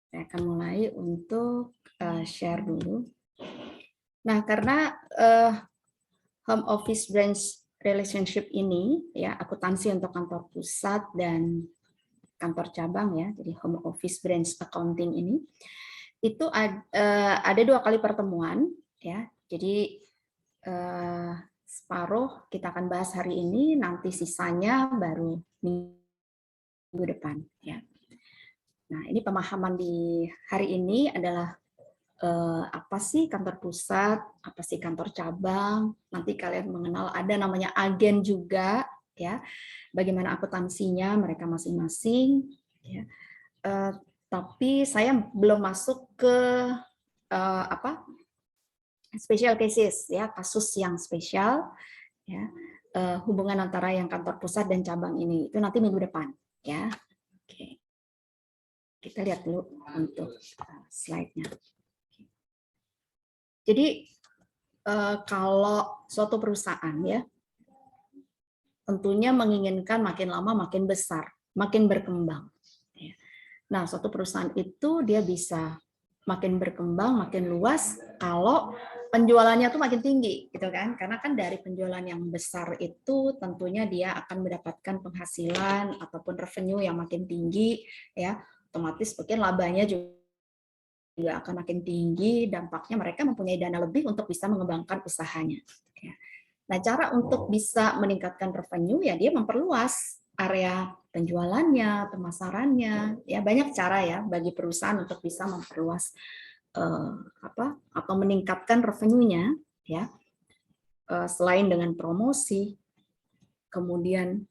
Saya akan mulai untuk share dulu. Nah, karena home office branch relationship ini, ya akuntansi untuk kantor pusat dan kantor cabang ya, jadi home office branch accounting ini, itu ada 2 kali pertemuan ya. Jadi separuh kita akan bahas hari ini, nanti sisanya baru minggu depan ya. Nah, ini pemahaman di hari ini adalah apa sih kantor pusat, apa sih kantor cabang. Nanti kalian mengenal ada namanya agen juga ya. Bagaimana akuntansinya mereka masing-masing ya. Tapi saya belum masuk ke apa? Special cases ya, kasus yang spesial ya. Hubungan antara yang kantor pusat dan cabang ini itu nanti minggu depan ya. Oke. Kita lihat dulu untuk slide-nya. Jadi kalau suatu perusahaan ya tentunya menginginkan makin lama makin besar, makin berkembang. Nah, suatu perusahaan itu dia bisa makin berkembang, makin luas kalau penjualannya tuh makin tinggi, gitu kan? Karena kan dari penjualan yang besar itu tentunya dia akan mendapatkan penghasilan ataupun revenue yang makin tinggi, ya. Otomatis mungkin labanya juga akan makin tinggi, dampaknya mereka mempunyai dana lebih untuk bisa mengembangkan usahanya. Nah, cara untuk bisa meningkatkan revenue ya dia memperluas area penjualannya, pemasarannya, ya banyak cara ya bagi perusahaan untuk bisa memperluas atau meningkatkan revenue-nya ya. Selain dengan promosi, kemudian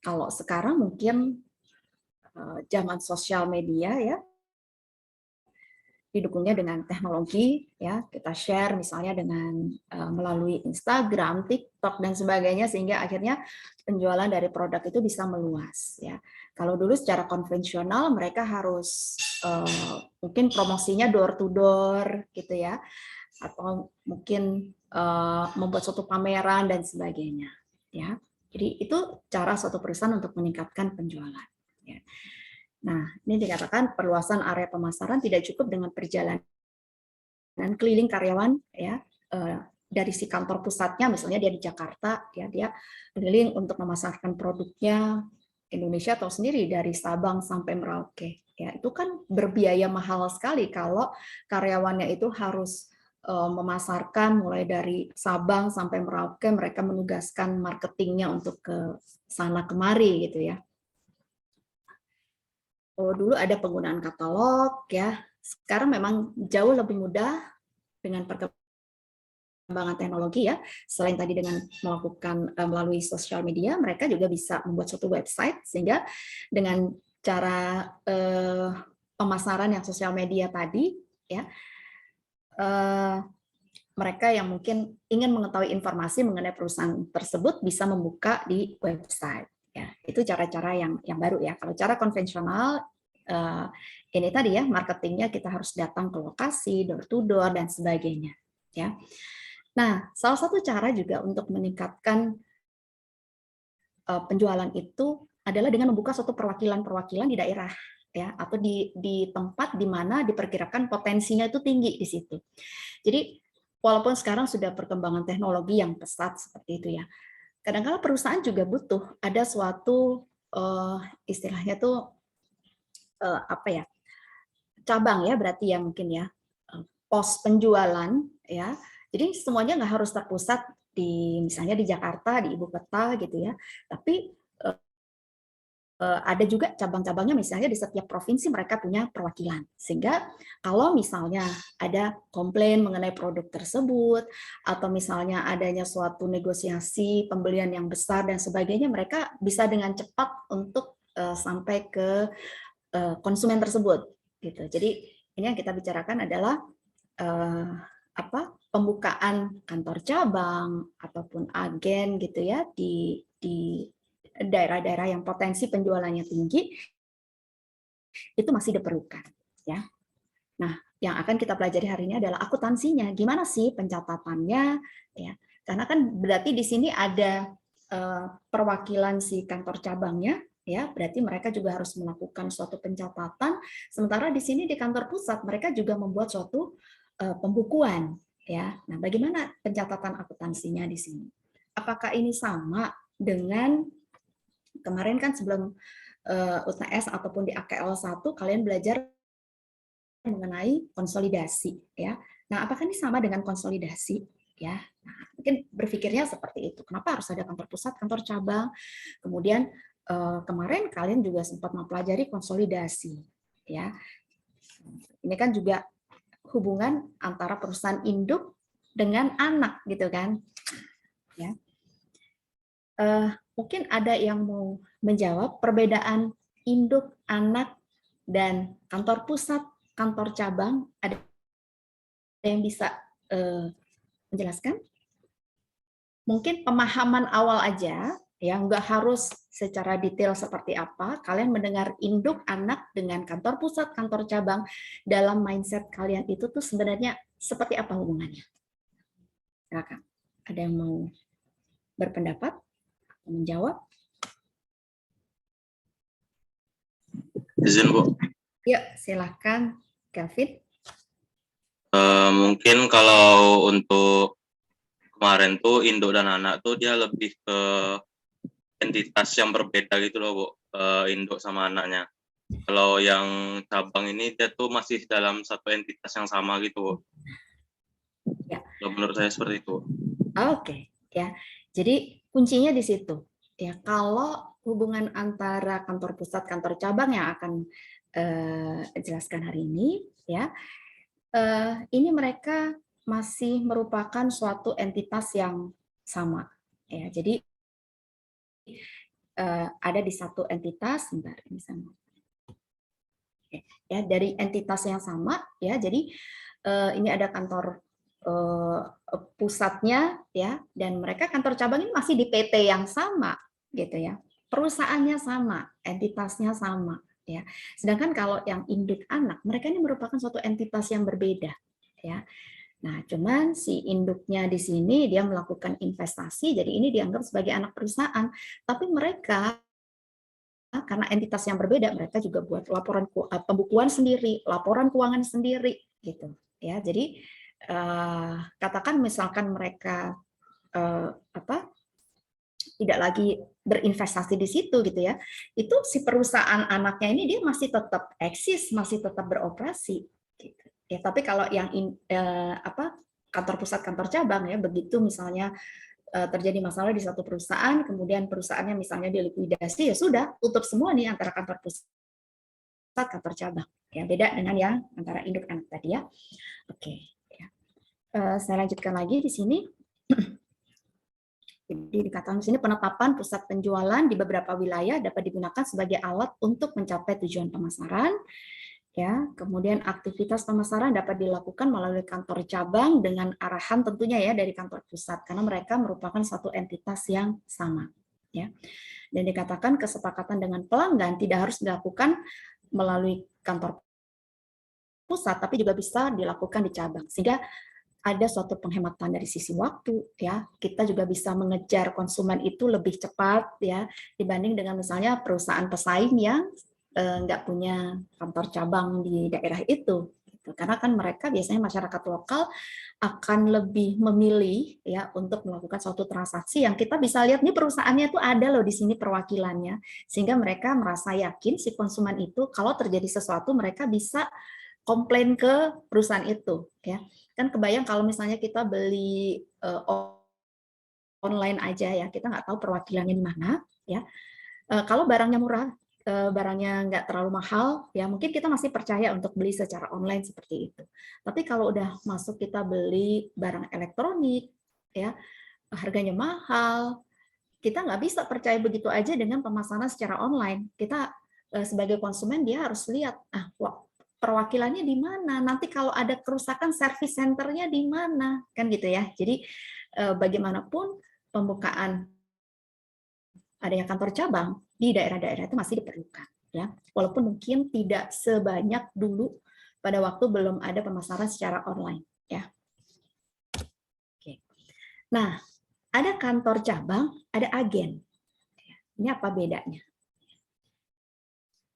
kalau sekarang mungkin zaman sosial media ya, didukungnya dengan teknologi ya, kita share misalnya dengan melalui Instagram, TikTok dan sebagainya sehingga akhirnya penjualan dari produk itu bisa meluas ya. Kalau dulu secara konvensional mereka harus mungkin promosinya door to door gitu ya, atau mungkin membuat suatu pameran dan sebagainya ya. Jadi itu cara suatu perusahaan untuk meningkatkan penjualan ya. Nah, ini dikatakan perluasan area pemasaran tidak cukup dengan perjalanan keliling karyawan ya dari si kantor pusatnya, misalnya dia di Jakarta, ya dia keliling untuk memasarkan produknya. Indonesia tahu sendiri dari Sabang sampai Merauke, ya itu kan berbiaya mahal sekali kalau karyawannya itu harus memasarkan mulai dari Sabang sampai Merauke, mereka menugaskan marketingnya untuk ke sana kemari gitu ya. Kalau dulu ada penggunaan katalog ya, sekarang memang jauh lebih mudah dengan perkembangan teknologi ya. Selain tadi dengan melakukan melalui sosial media, mereka juga bisa membuat suatu website sehingga dengan cara pemasaran yang sosial media tadi ya, mereka yang mungkin ingin mengetahui informasi mengenai perusahaan tersebut bisa membuka di website. Ya, itu cara-cara yang baru ya. Kalau cara konvensional ini tadi ya, marketingnya kita harus datang ke lokasi, door to door dan sebagainya. Ya. Nah, salah satu cara juga untuk meningkatkan penjualan itu adalah dengan membuka suatu perwakilan-perwakilan di daerah ya, atau di tempat di mana diperkirakan potensinya itu tinggi di situ. Jadi walaupun sekarang sudah perkembangan teknologi yang pesat seperti itu ya, kadang-kadang perusahaan juga butuh ada suatu istilahnya tuh apa ya, cabang ya berarti ya mungkin ya, pos penjualan ya. Jadi semuanya nggak harus terpusat di misalnya di Jakarta, di ibu kota gitu ya, tapi ada juga cabang-cabangnya misalnya di setiap provinsi mereka punya perwakilan. Sehingga kalau misalnya ada komplain mengenai produk tersebut, atau misalnya adanya suatu negosiasi pembelian yang besar dan sebagainya, mereka bisa dengan cepat untuk sampai ke konsumen tersebut. Gitu. Jadi ini yang kita bicarakan adalah pembukaan kantor cabang ataupun agen gitu ya di daerah-daerah yang potensi penjualannya tinggi itu masih diperlukan ya. Nah, yang akan kita pelajari hari ini adalah akuntansinya. Gimana sih pencatatannya ya? Karena kan berarti di sini ada perwakilan si kantor cabangnya ya berarti mereka juga harus melakukan suatu pencatatan. Sementara di sini di kantor pusat mereka juga membuat suatu pembukuan, ya. Nah, bagaimana pencatatan akuntansinya di sini? Apakah ini sama dengan kemarin kan sebelum UTS ataupun di AKL 1 kalian belajar mengenai konsolidasi, ya. Nah, apakah ini sama dengan konsolidasi, ya? Nah, mungkin berpikirnya seperti itu. Kenapa harus ada kantor pusat, kantor cabang? Kemudian kemarin kalian juga sempat mempelajari konsolidasi, ya. Ini kan juga hubungan antara perusahaan induk dengan anak, gitu kan? Ya. Mungkin ada yang mau menjawab perbedaan induk, anak, dan kantor pusat, kantor cabang. Ada yang bisa menjelaskan? Mungkin pemahaman awal aja, ya nggak harus secara detail seperti apa. Kalian mendengar induk, anak dengan kantor pusat, kantor cabang dalam mindset kalian itu tuh sebenarnya seperti apa hubungannya? Silakan. Ada yang mau berpendapat, menjawab? Izin, Bu. Yuk, silakan, Kevin. Mungkin kalau untuk kemarin tuh induk dan anak tuh dia lebih ke entitas yang berbeda gitu loh, Bu. Induk sama anaknya. Kalau yang cabang ini dia tuh masih dalam satu entitas yang sama gitu, Bu. Ya. Menurut saya seperti itu. Oke, ya. Jadi kuncinya di situ. Ya, kalau hubungan antara kantor pusat, kantor cabang yang akan jelaskan hari ini, ya, ini mereka masih merupakan suatu entitas yang sama. Ya, jadi ada di satu entitas, sebentar, ini sama. Ya, dari entitas yang sama, ya. Jadi ini ada kantor pusatnya, ya, dan mereka kantor cabang ini masih di PT yang sama, gitu ya. Perusahaannya sama, entitasnya sama, ya. Sedangkan kalau yang induk anak, mereka ini merupakan suatu entitas yang berbeda, ya. Nah, cuman si induknya di sini dia melakukan investasi, jadi ini dianggap sebagai anak perusahaan. Tapi mereka karena entitas yang berbeda, mereka juga buat laporan pembukuan sendiri, laporan keuangan sendiri, gitu. Ya, jadi katakan misalkan mereka tidak lagi berinvestasi di situ, gitu ya, itu si perusahaan anaknya ini dia masih tetap eksis, masih tetap beroperasi. Gitu. Ya, tapi kalau yang kantor pusat, kantor cabang, ya begitu misalnya terjadi masalah di satu perusahaan, kemudian perusahaannya misalnya dilikuidasi, ya sudah, tutup semua nih antara kantor pusat, kantor cabang. Ya, beda dengan yang antara induk anak tadi, ya. Oke. Ya. Saya lanjutkan lagi di sini. Jadi dikatakan di sini penetapan pusat penjualan di beberapa wilayah dapat digunakan sebagai alat untuk mencapai tujuan pemasaran. Ya, kemudian aktivitas pemasaran dapat dilakukan melalui kantor cabang dengan arahan tentunya ya dari kantor pusat karena mereka merupakan satu entitas yang sama, ya. Dan dikatakan kesepakatan dengan pelanggan tidak harus dilakukan melalui kantor pusat tapi juga bisa dilakukan di cabang. Sehingga ada suatu penghematan dari sisi waktu, ya. Kita juga bisa mengejar konsumen itu lebih cepat, ya, dibanding dengan misalnya perusahaan pesaing yang nggak punya kantor cabang di daerah itu. Gitu. Karena kan mereka biasanya masyarakat lokal akan lebih memilih ya untuk melakukan suatu transaksi yang kita bisa lihat nih perusahaannya itu ada loh di sini perwakilannya, sehingga mereka merasa yakin si konsumen itu kalau terjadi sesuatu mereka bisa komplain ke perusahaan itu, ya. Kan kebayang kalau misalnya kita beli online aja ya, kita nggak tahu perwakilannya di mana, ya. Kalau barangnya murah, barangnya nggak terlalu mahal, ya mungkin kita masih percaya untuk beli secara online seperti itu. Tapi kalau udah masuk kita beli barang elektronik, ya harganya mahal, kita nggak bisa percaya begitu aja dengan pemasaran secara online. Kita sebagai konsumen dia harus lihat, perwakilannya di mana, nanti kalau ada kerusakan service centernya di mana, kan gitu ya. Jadi bagaimanapun pembukaan adanya kantor cabang di daerah-daerah itu masih diperlukan, ya. Walaupun mungkin tidak sebanyak dulu pada waktu belum ada pemasaran secara online, ya. Oke. Nah, ada kantor cabang, ada agen. Ini apa bedanya?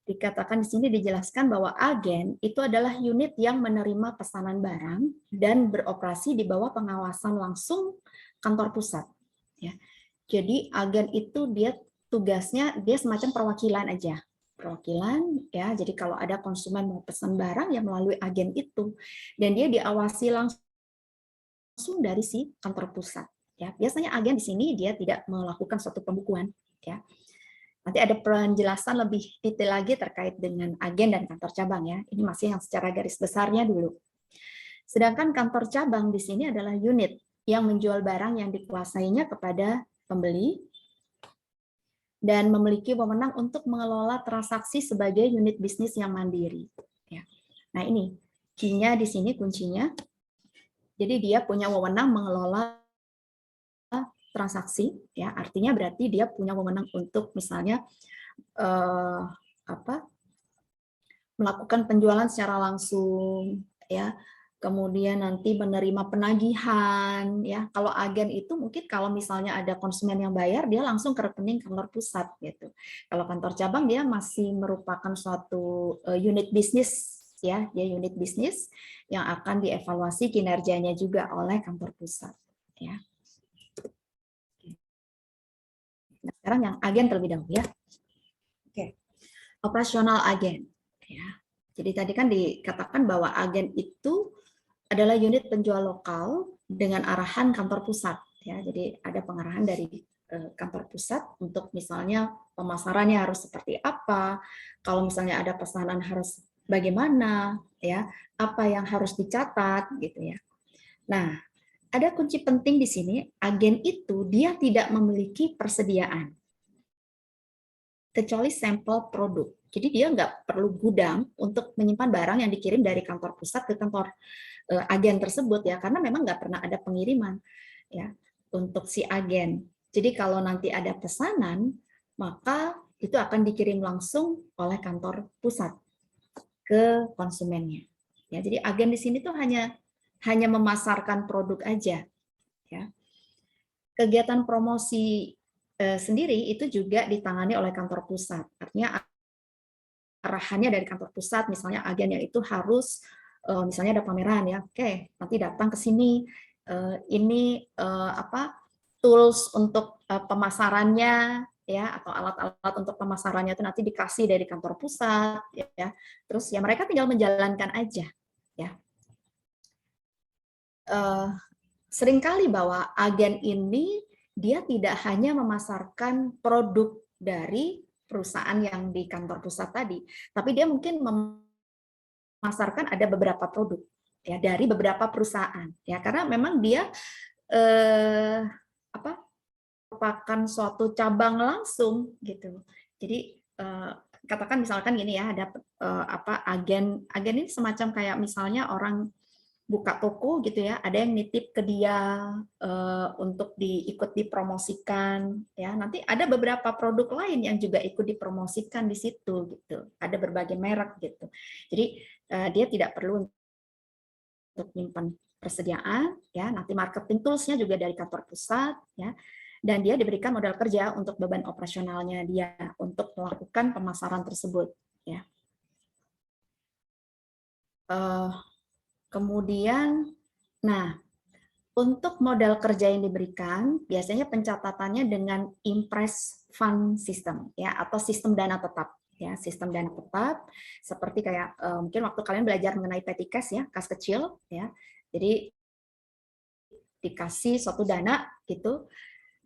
dikatakan di sini dijelaskan bahwa agen itu adalah unit yang menerima pesanan barang dan beroperasi di bawah pengawasan langsung kantor pusat. Ya. Jadi agen itu dia tugasnya dia semacam perwakilan aja. Perwakilan ya. Jadi kalau ada konsumen mau pesan barang ya melalui agen itu dan dia diawasi langsung dari si kantor pusat. Ya, biasanya agen di sini dia tidak melakukan suatu pembukuan. Ya. Nanti ada penjelasan lebih detail lagi terkait dengan agen dan kantor cabang ya. Ini masih yang secara garis besarnya dulu. Sedangkan kantor cabang di sini adalah unit yang menjual barang yang dikuasainya kepada pembeli dan memiliki wewenang untuk mengelola transaksi sebagai unit bisnis yang mandiri. Ya. Nah ini key-nya di sini kuncinya. Jadi dia punya wewenang mengelola transaksi, ya artinya berarti dia punya wewenang untuk misalnya melakukan penjualan secara langsung, ya kemudian nanti menerima penagihan, ya kalau agen itu mungkin kalau misalnya ada konsumen yang bayar dia langsung ke rekening kantor pusat gitu. Kalau kantor cabang dia masih merupakan suatu unit bisnis, ya dia unit bisnis yang akan dievaluasi kinerjanya juga oleh kantor pusat, ya. Nah, sekarang yang agen terlebih dahulu ya. Oke. Operasional agen ya. Jadi tadi kan dikatakan bahwa agen itu adalah unit penjual lokal dengan arahan kantor pusat ya. Jadi ada pengarahan dari kantor pusat untuk misalnya pemasarannya harus seperti apa, kalau misalnya ada pesanan harus bagaimana ya, apa yang harus dicatat gitu ya. Nah, ada kunci penting di sini, agen itu dia tidak memiliki persediaan, kecuali sampel produk. Jadi dia nggak perlu gudang untuk menyimpan barang yang dikirim dari kantor pusat ke kantor agen tersebut ya, karena memang nggak pernah ada pengiriman ya untuk si agen. Jadi kalau nanti ada pesanan, maka itu akan dikirim langsung oleh kantor pusat ke konsumennya. Ya, jadi agen di sini tuh hanya memasarkan produk aja. Ya. Kegiatan promosi sendiri itu juga ditangani oleh kantor pusat. Artinya arahannya dari kantor pusat, misalnya agen yang itu harus misalnya ada pameran ya, oke, nanti datang ke sini, ini tools untuk pemasarannya ya atau alat-alat untuk pemasarannya itu nanti dikasih dari kantor pusat ya. Terus ya mereka tinggal menjalankan aja ya. Seringkali bahwa agen ini dia tidak hanya memasarkan produk dari perusahaan yang di kantor pusat tadi, tapi dia mungkin memasarkan ada beberapa produk ya dari beberapa perusahaan ya, karena memang dia merupakan suatu cabang langsung gitu. Jadi katakan misalkan gini ya, ada agen ini semacam kayak misalnya orang buka toko gitu ya, ada yang nitip ke dia untuk ikut dipromosikan ya. Nanti ada beberapa produk lain yang juga ikut dipromosikan di situ gitu. Ada berbagai merek gitu. Jadi dia tidak perlu untuk menyimpan persediaan ya. Nanti marketing tools-nya juga dari kantor pusat ya. Dan dia diberikan modal kerja untuk beban operasionalnya dia untuk melakukan pemasaran tersebut ya. Kemudian, nah, untuk modal kerja yang diberikan, biasanya pencatatannya dengan impress fund system, ya, atau sistem dana tetap, ya, sistem dana tetap, seperti kayak mungkin waktu kalian belajar mengenai petty cash, ya, kas kecil, ya, jadi dikasih suatu dana gitu.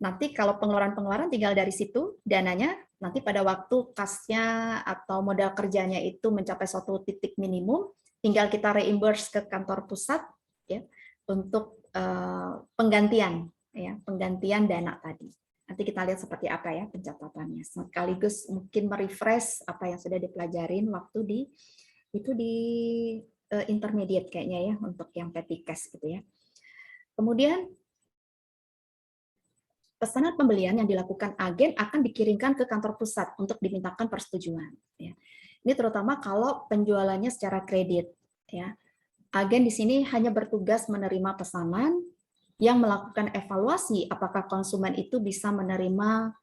Nanti kalau pengeluaran-pengeluaran tinggal dari situ dananya, nanti pada waktu kasnya atau modal kerjanya itu mencapai suatu titik minimum, tinggal kita reimburse ke kantor pusat ya untuk penggantian dana tadi. Nanti kita lihat seperti apa ya pencatatannya. Sekaligus mungkin merefresh apa yang sudah dipelajarin waktu di intermediate kayaknya ya untuk yang petty cash gitu ya. Kemudian pesanan pembelian yang dilakukan agen akan dikirimkan ke kantor pusat untuk dimintakan persetujuan. Ya. Ini terutama kalau penjualannya secara kredit. Ya. Agen di sini hanya bertugas menerima pesanan yang melakukan evaluasi apakah konsumen itu bisa menerima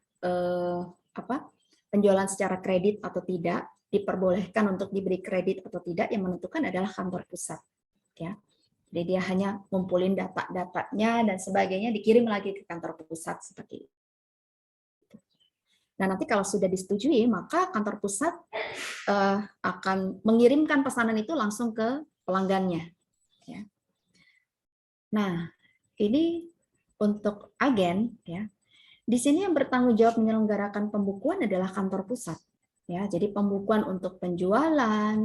penjualan secara kredit atau tidak. diperbolehkan untuk diberi kredit atau tidak, yang menentukan adalah kantor pusat. Ya. Jadi dia hanya ngumpulin data-datanya dan sebagainya, dikirim lagi ke kantor pusat seperti itu. Nah, nanti kalau sudah disetujui, maka kantor pusat akan mengirimkan pesanan itu langsung ke pelanggannya. Ya. Nah, ini untuk agen, ya. Di sini yang bertanggung jawab menyelenggarakan pembukuan adalah kantor pusat. Ya, jadi pembukuan untuk penjualan,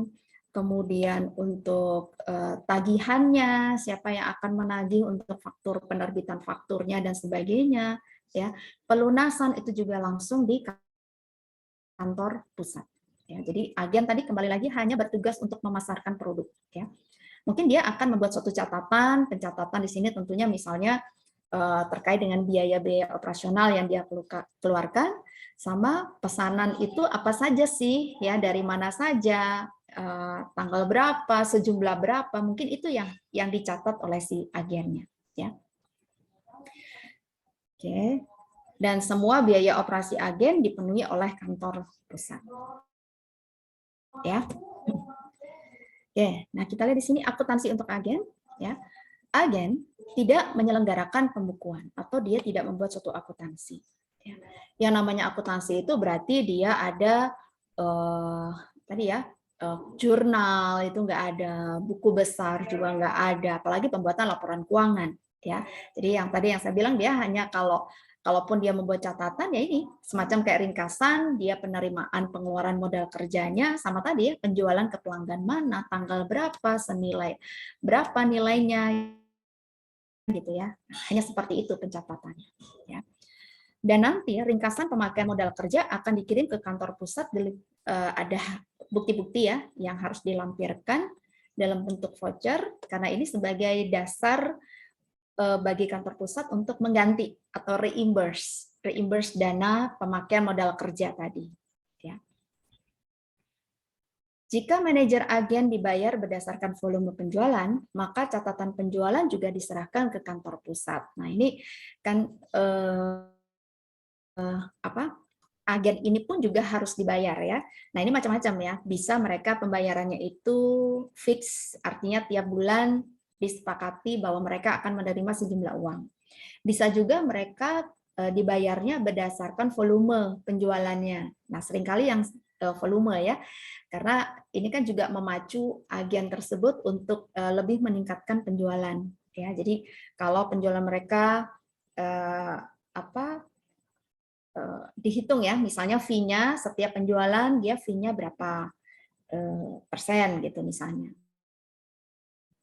kemudian untuk tagihannya, siapa yang akan menagih untuk faktur, penerbitan fakturnya dan sebagainya, ya. Pelunasan itu juga langsung di kantor pusat. Ya, jadi agen tadi kembali lagi hanya bertugas untuk memasarkan produk. Ya. Mungkin dia akan membuat suatu catatan, pencatatan di sini tentunya misalnya terkait dengan biaya-biaya operasional yang dia keluarkan, sama pesanan itu apa saja sih, ya dari mana saja, tanggal berapa, sejumlah berapa, mungkin itu yang dicatat oleh si agennya. Ya. Oke. Dan semua biaya operasi agen dipenuhi oleh kantor pusat. Ya. Oke, nah kita lihat di sini akuntansi untuk agen. Ya. Agen tidak menyelenggarakan pembukuan atau dia tidak membuat suatu akuntansi. Yang namanya akuntansi itu berarti dia ada tadi ya jurnal, itu nggak ada, buku besar juga nggak ada, apalagi pembuatan laporan keuangan. Ya, jadi yang tadi yang saya bilang dia hanya kalaupun dia membuat catatan ya ini semacam kayak ringkasan, dia penerimaan pengeluaran modal kerjanya sama tadi ya penjualan ke pelanggan mana, tanggal berapa, senilai berapa nilainya gitu ya. Hanya seperti itu pencatatannya ya. Dan nanti ringkasan pemakaian modal kerja akan dikirim ke kantor pusat, ada bukti-bukti ya yang harus dilampirkan dalam bentuk voucher karena ini sebagai dasar bagi kantor pusat untuk mengganti atau reimburse dana pemakaian modal kerja tadi. Ya. Jika manajer agen dibayar berdasarkan volume penjualan, maka catatan penjualan juga diserahkan ke kantor pusat. Nah ini kan agen ini pun juga harus dibayar ya. Nah ini macam-macam ya. Bisa mereka pembayarannya itu fix, artinya tiap bulan disepakati bahwa mereka akan menerima sejumlah uang. Bisa juga mereka dibayarnya berdasarkan volume penjualannya. Nah, seringkali yang volume ya, karena ini kan juga memacu agen tersebut untuk lebih meningkatkan penjualan. Ya, jadi kalau penjualan mereka dihitung ya, misalnya fee-nya setiap penjualan dia fee-nya berapa persen gitu misalnya.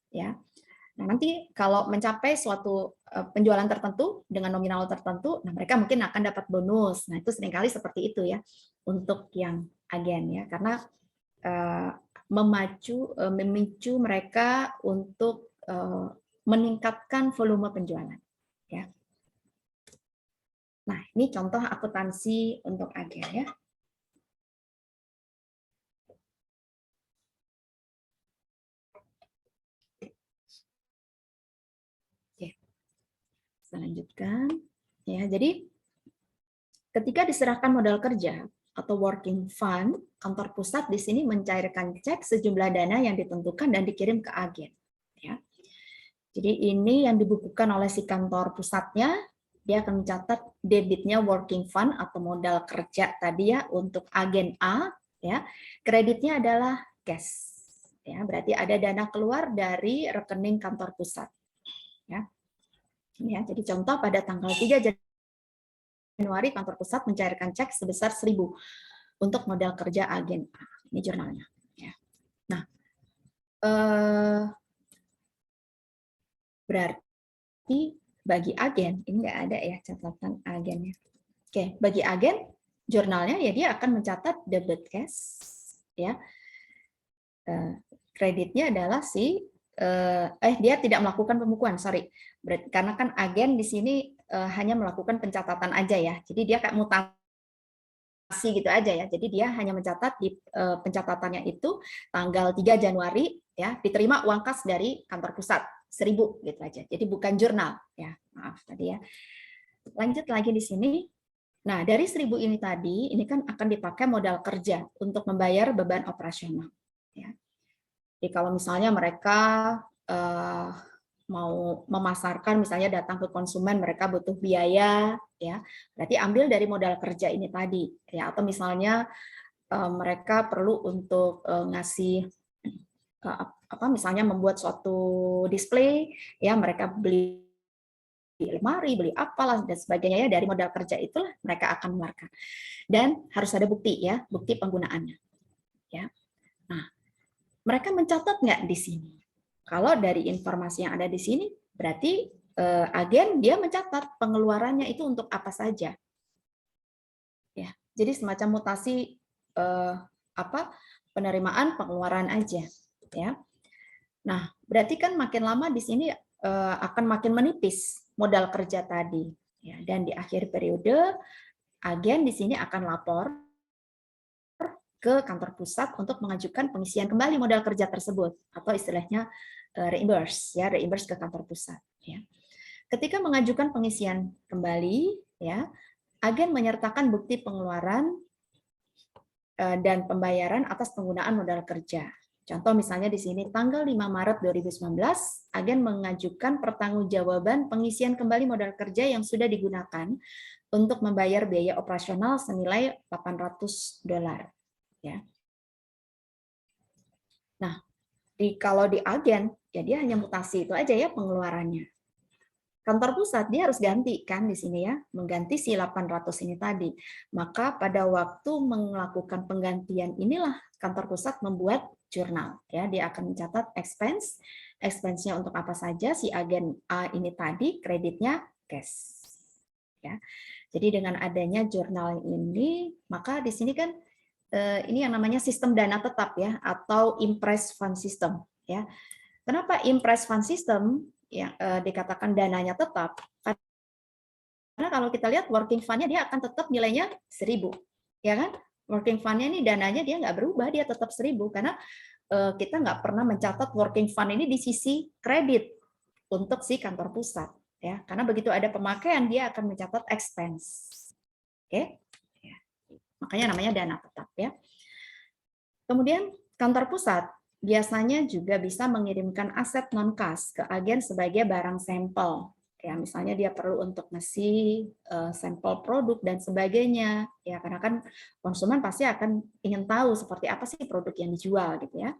Ya. Nah, nanti kalau mencapai suatu penjualan tertentu dengan nominal tertentu, nah mereka mungkin akan dapat bonus. Nah, itu seringkali seperti itu ya untuk yang agen ya, karena memicu mereka untuk meningkatkan volume penjualan ya. Nah, ini contoh akuntansi untuk agen ya. Kita lanjutkan ya. Jadi ketika diserahkan modal kerja atau working fund, kantor pusat di sini mencairkan cek sejumlah dana yang ditentukan dan dikirim ke agen ya. Jadi ini yang dibukukan oleh si kantor pusatnya, dia akan mencatat debitnya working fund atau modal kerja tadi ya untuk agen A ya. Kreditnya adalah cash ya, berarti ada dana keluar dari rekening kantor pusat ya. Ya, jadi contoh pada tanggal 3 Januari kantor pusat mencairkan cek sebesar 1.000 untuk modal kerja agen A. Ini jurnalnya. Ya. Nah, berarti bagi agen ini nggak ada ya catatan agennya. Oke, bagi agen jurnalnya ya dia akan mencatat debit cash, ya. Kreditnya adalah dia tidak melakukan pembukuan, sorry. Karena kan agen di sini hanya melakukan pencatatan aja ya. Jadi dia kayak mutasi gitu aja ya. Jadi dia hanya mencatat di pencatatannya itu tanggal 3 Januari ya, diterima uang kas dari kantor pusat 1.000 gitu aja. Jadi bukan jurnal ya. Maaf tadi ya. Lanjut lagi di sini. Nah, dari 1.000 ini tadi, ini kan akan dipakai modal kerja untuk membayar beban operasional. Ya. Jadi kalau misalnya mereka mau memasarkan, misalnya datang ke konsumen, mereka butuh biaya, ya, berarti ambil dari modal kerja ini tadi, ya. Atau misalnya mereka perlu untuk ngasih misalnya membuat suatu display, ya, mereka beli lemari, beli apalah dan sebagainya, ya, dari modal kerja itulah mereka akan mengeluarkan. Dan harus ada bukti, ya, bukti penggunaannya, ya. Nah, mereka mencatat nggak di sini? Kalau dari informasi yang ada di sini, berarti agen dia mencatat pengeluarannya itu untuk apa saja, ya. Jadi semacam mutasi penerimaan pengeluaran aja, ya. Nah, berarti kan makin lama di sini akan makin menipis modal kerja tadi, ya. Dan di akhir periode agen di sini akan lapor ke kantor pusat untuk mengajukan pengisian kembali modal kerja tersebut, atau istilahnya reimburse, ya, reimburse ke kantor pusat, ya. Ketika mengajukan pengisian kembali, ya, agen menyertakan bukti pengeluaran dan pembayaran atas penggunaan modal kerja. Contoh misalnya di sini tanggal 5 Maret 2019, agen mengajukan pertanggungjawaban pengisian kembali modal kerja yang sudah digunakan untuk membayar biaya operasional senilai $800, ya. Nah, kalau di agen, ya dia hanya mutasi itu aja, ya, pengeluarannya. Kantor pusat dia harus ganti kan di sini, ya, mengganti si 800 ini tadi. Maka pada waktu melakukan penggantian inilah kantor pusat membuat jurnal, ya. Dia akan mencatat expense-nya untuk apa saja, si agen A ini tadi kreditnya cash, ya. Jadi dengan adanya jurnal ini, maka di sini kan ini yang namanya sistem dana tetap, ya, atau impress fund system, ya. Kenapa impress fund system yang dikatakan dananya tetap? Karena kalau kita lihat working fund-nya dia akan tetap nilainya 1.000, ya kan? Working fund-nya ini dananya dia nggak berubah, dia tetap 1.000 karena kita nggak pernah mencatat working fund ini di sisi kredit untuk si kantor pusat, ya. Karena begitu ada pemakaian dia akan mencatat expense. Oke? Ya. Makanya namanya dana tetap, ya. Kemudian kantor pusat biasanya juga bisa mengirimkan aset non-kas ke agen sebagai barang sampel. Ya, misalnya dia perlu untuk ngasih sampel produk dan sebagainya. Ya, karena kan konsumen pasti akan ingin tahu seperti apa sih produk yang dijual gitu, ya.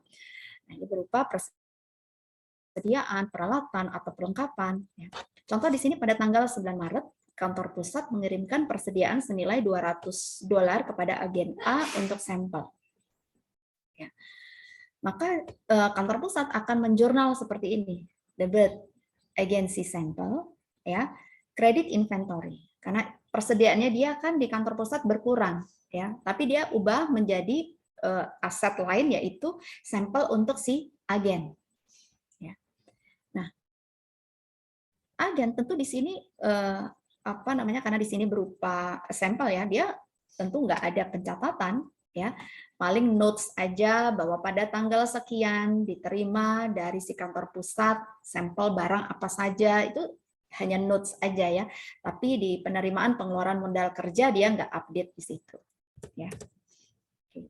Nah, ini berupa persediaan, peralatan atau perlengkapan, ya. Contoh di sini pada tanggal 9 Maret kantor pusat mengirimkan persediaan senilai $200 kepada agen A untuk sampel. Ya. Maka kantor pusat akan menjurnal seperti ini: debit agency sampel, ya, kredit inventory. Karena persediaannya dia kan di kantor pusat berkurang, ya, tapi dia ubah menjadi aset lain yaitu sampel untuk si agen. Ya. Nah, agen tentu di sini karena di sini berupa sampel, ya, dia tentu nggak ada pencatatan, ya, paling notes aja bahwa pada tanggal sekian diterima dari si kantor pusat sampel barang apa saja, itu hanya notes aja, ya, tapi di penerimaan pengeluaran modal kerja dia nggak update di situ, ya.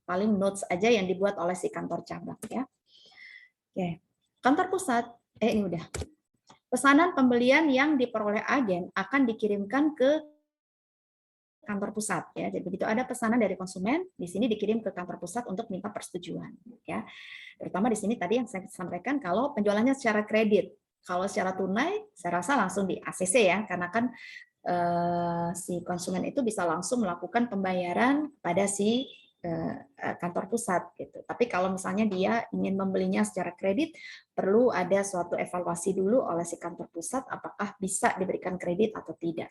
Paling notes aja yang dibuat oleh si kantor cabang, ya. Oke. Kantor pusat ini udah. Pesanan pembelian yang diperoleh agen akan dikirimkan ke kantor pusat, ya. Jadi begitu ada pesanan dari konsumen, di sini dikirim ke kantor pusat untuk minta persetujuan, ya. Terutama di sini tadi yang saya sampaikan kalau penjualannya secara kredit. Kalau secara tunai, saya rasa langsung di ACC, ya, karena kan si konsumen itu bisa langsung melakukan pembayaran pada si kantor pusat gitu. Tapi kalau misalnya dia ingin membelinya secara kredit, perlu ada suatu evaluasi dulu oleh si kantor pusat apakah bisa diberikan kredit atau tidak.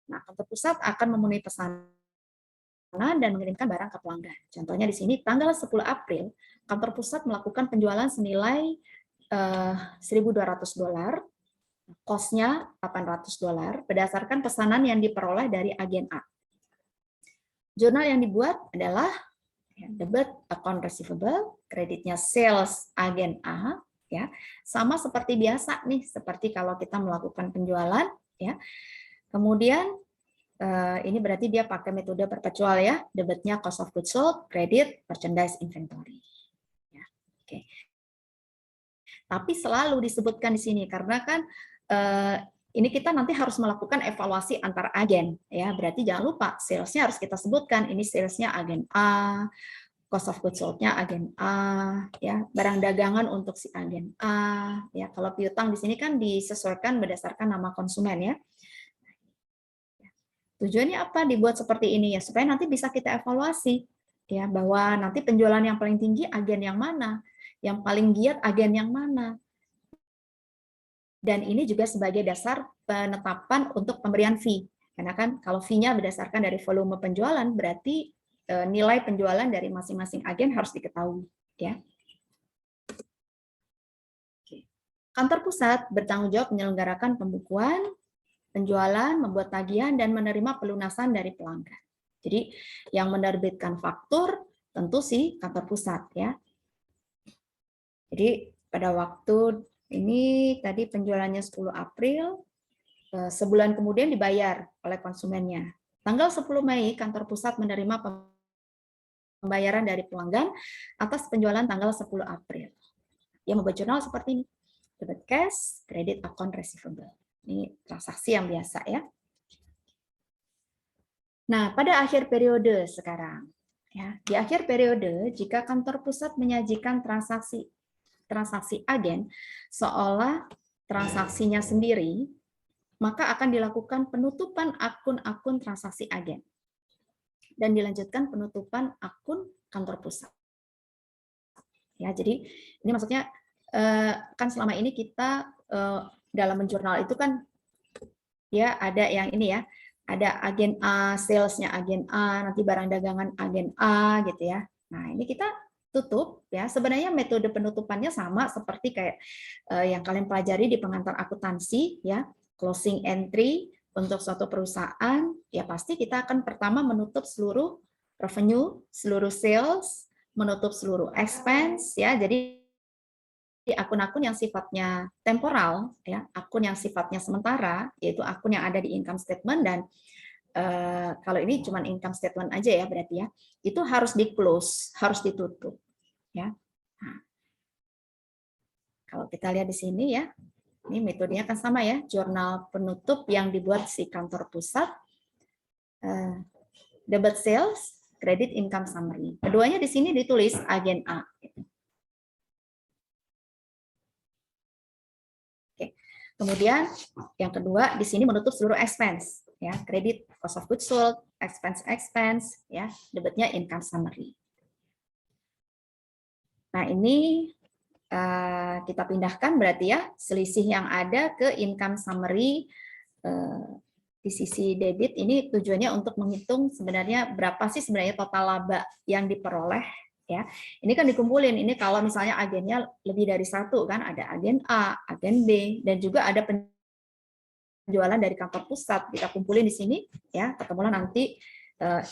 Nah, kantor pusat akan memenuhi pesanan dan mengirimkan barang ke pelanggan. Contohnya di sini tanggal 10 April, kantor pusat melakukan penjualan senilai $1.200, cost-nya $800 berdasarkan pesanan yang diperoleh dari agen A. Jurnal yang dibuat adalah debit account receivable, kreditnya sales agen A, ya, sama seperti biasa nih, seperti kalau kita melakukan penjualan, ya. Kemudian ini berarti dia pakai metode perpetual ya, debitnya cost of goods sold, kredit merchandise inventory. Ya, oke. Tapi selalu disebutkan di sini karena kan ini kita nanti harus melakukan evaluasi antar agen ya. Berarti jangan lupa salesnya harus kita sebutkan, ini salesnya agen A, cost of goods sold-nya agen A, ya, barang dagangan untuk si agen A, ya. Kalau piutang di sini kan disesuaikan berdasarkan nama konsumen ya. Tujuannya apa dibuat seperti ini ya, supaya nanti bisa kita evaluasi ya, bahwa nanti penjualan yang paling tinggi agen yang mana, yang paling giat agen yang mana. Dan ini juga sebagai dasar penetapan untuk pemberian fee. Karena kan kalau fee-nya berdasarkan dari volume penjualan, berarti nilai penjualan dari masing-masing agen harus diketahui ya. Kantor pusat bertanggung jawab menyelenggarakan pembukuan, penjualan, membuat tagihan, dan menerima pelunasan dari pelanggan. Jadi yang menerbitkan faktur tentu si kantor pusat ya. Jadi pada waktu ini tadi penjualannya 10 April, sebulan kemudian dibayar oleh konsumennya. Tanggal 10 Mei kantor pusat menerima pembayaran dari pelanggan atas penjualan tanggal 10 April. Yang membuat jurnal seperti ini. Debit cash, credit account receivable. Ini transaksi yang biasa ya. Nah, pada akhir periode sekarang, ya, di akhir periode, jika kantor pusat menyajikan transaksi agen seolah transaksinya sendiri, maka akan dilakukan penutupan akun-akun transaksi agen dan dilanjutkan penutupan akun kantor pusat. Ya, jadi ini maksudnya kan selama ini kita dalam menjurnal itu kan ya ada yang ini ya, ada agen A, salesnya agen A, nanti barang dagangan agen A gitu ya. Nah ini kita tutup ya. Sebenarnya metode penutupannya sama seperti kayak yang kalian pelajari di pengantar akuntansi ya, closing entry untuk suatu perusahaan ya pasti kita akan pertama menutup seluruh revenue, seluruh sales, menutup seluruh expense ya. Jadi akun-akun yang sifatnya temporal, ya, akun yang sifatnya sementara, yaitu akun yang ada di income statement dan kalau ini cuma income statement aja ya berarti ya, itu harus di close, harus ditutup, ya. Nah, kalau kita lihat di sini ya, ini metodenya kan sama ya, jurnal penutup yang dibuat si kantor pusat, debit sales, credit income summary. Keduanya di sini ditulis agen A. Kemudian yang kedua di sini menutup seluruh expense ya, kredit cost of goods sold, expense ya, debitnya income summary. Nah, ini kita pindahkan berarti ya selisih yang ada ke income summary di sisi debit. Ini tujuannya untuk menghitung sebenarnya berapa sih sebenarnya total laba yang diperoleh ya. Ini kan dikumpulin, ini kalau misalnya agennya lebih dari satu kan, ada agen A, agen B, dan juga ada penjualan dari kantor pusat, kita kumpulin di sini ya, ketemulah nanti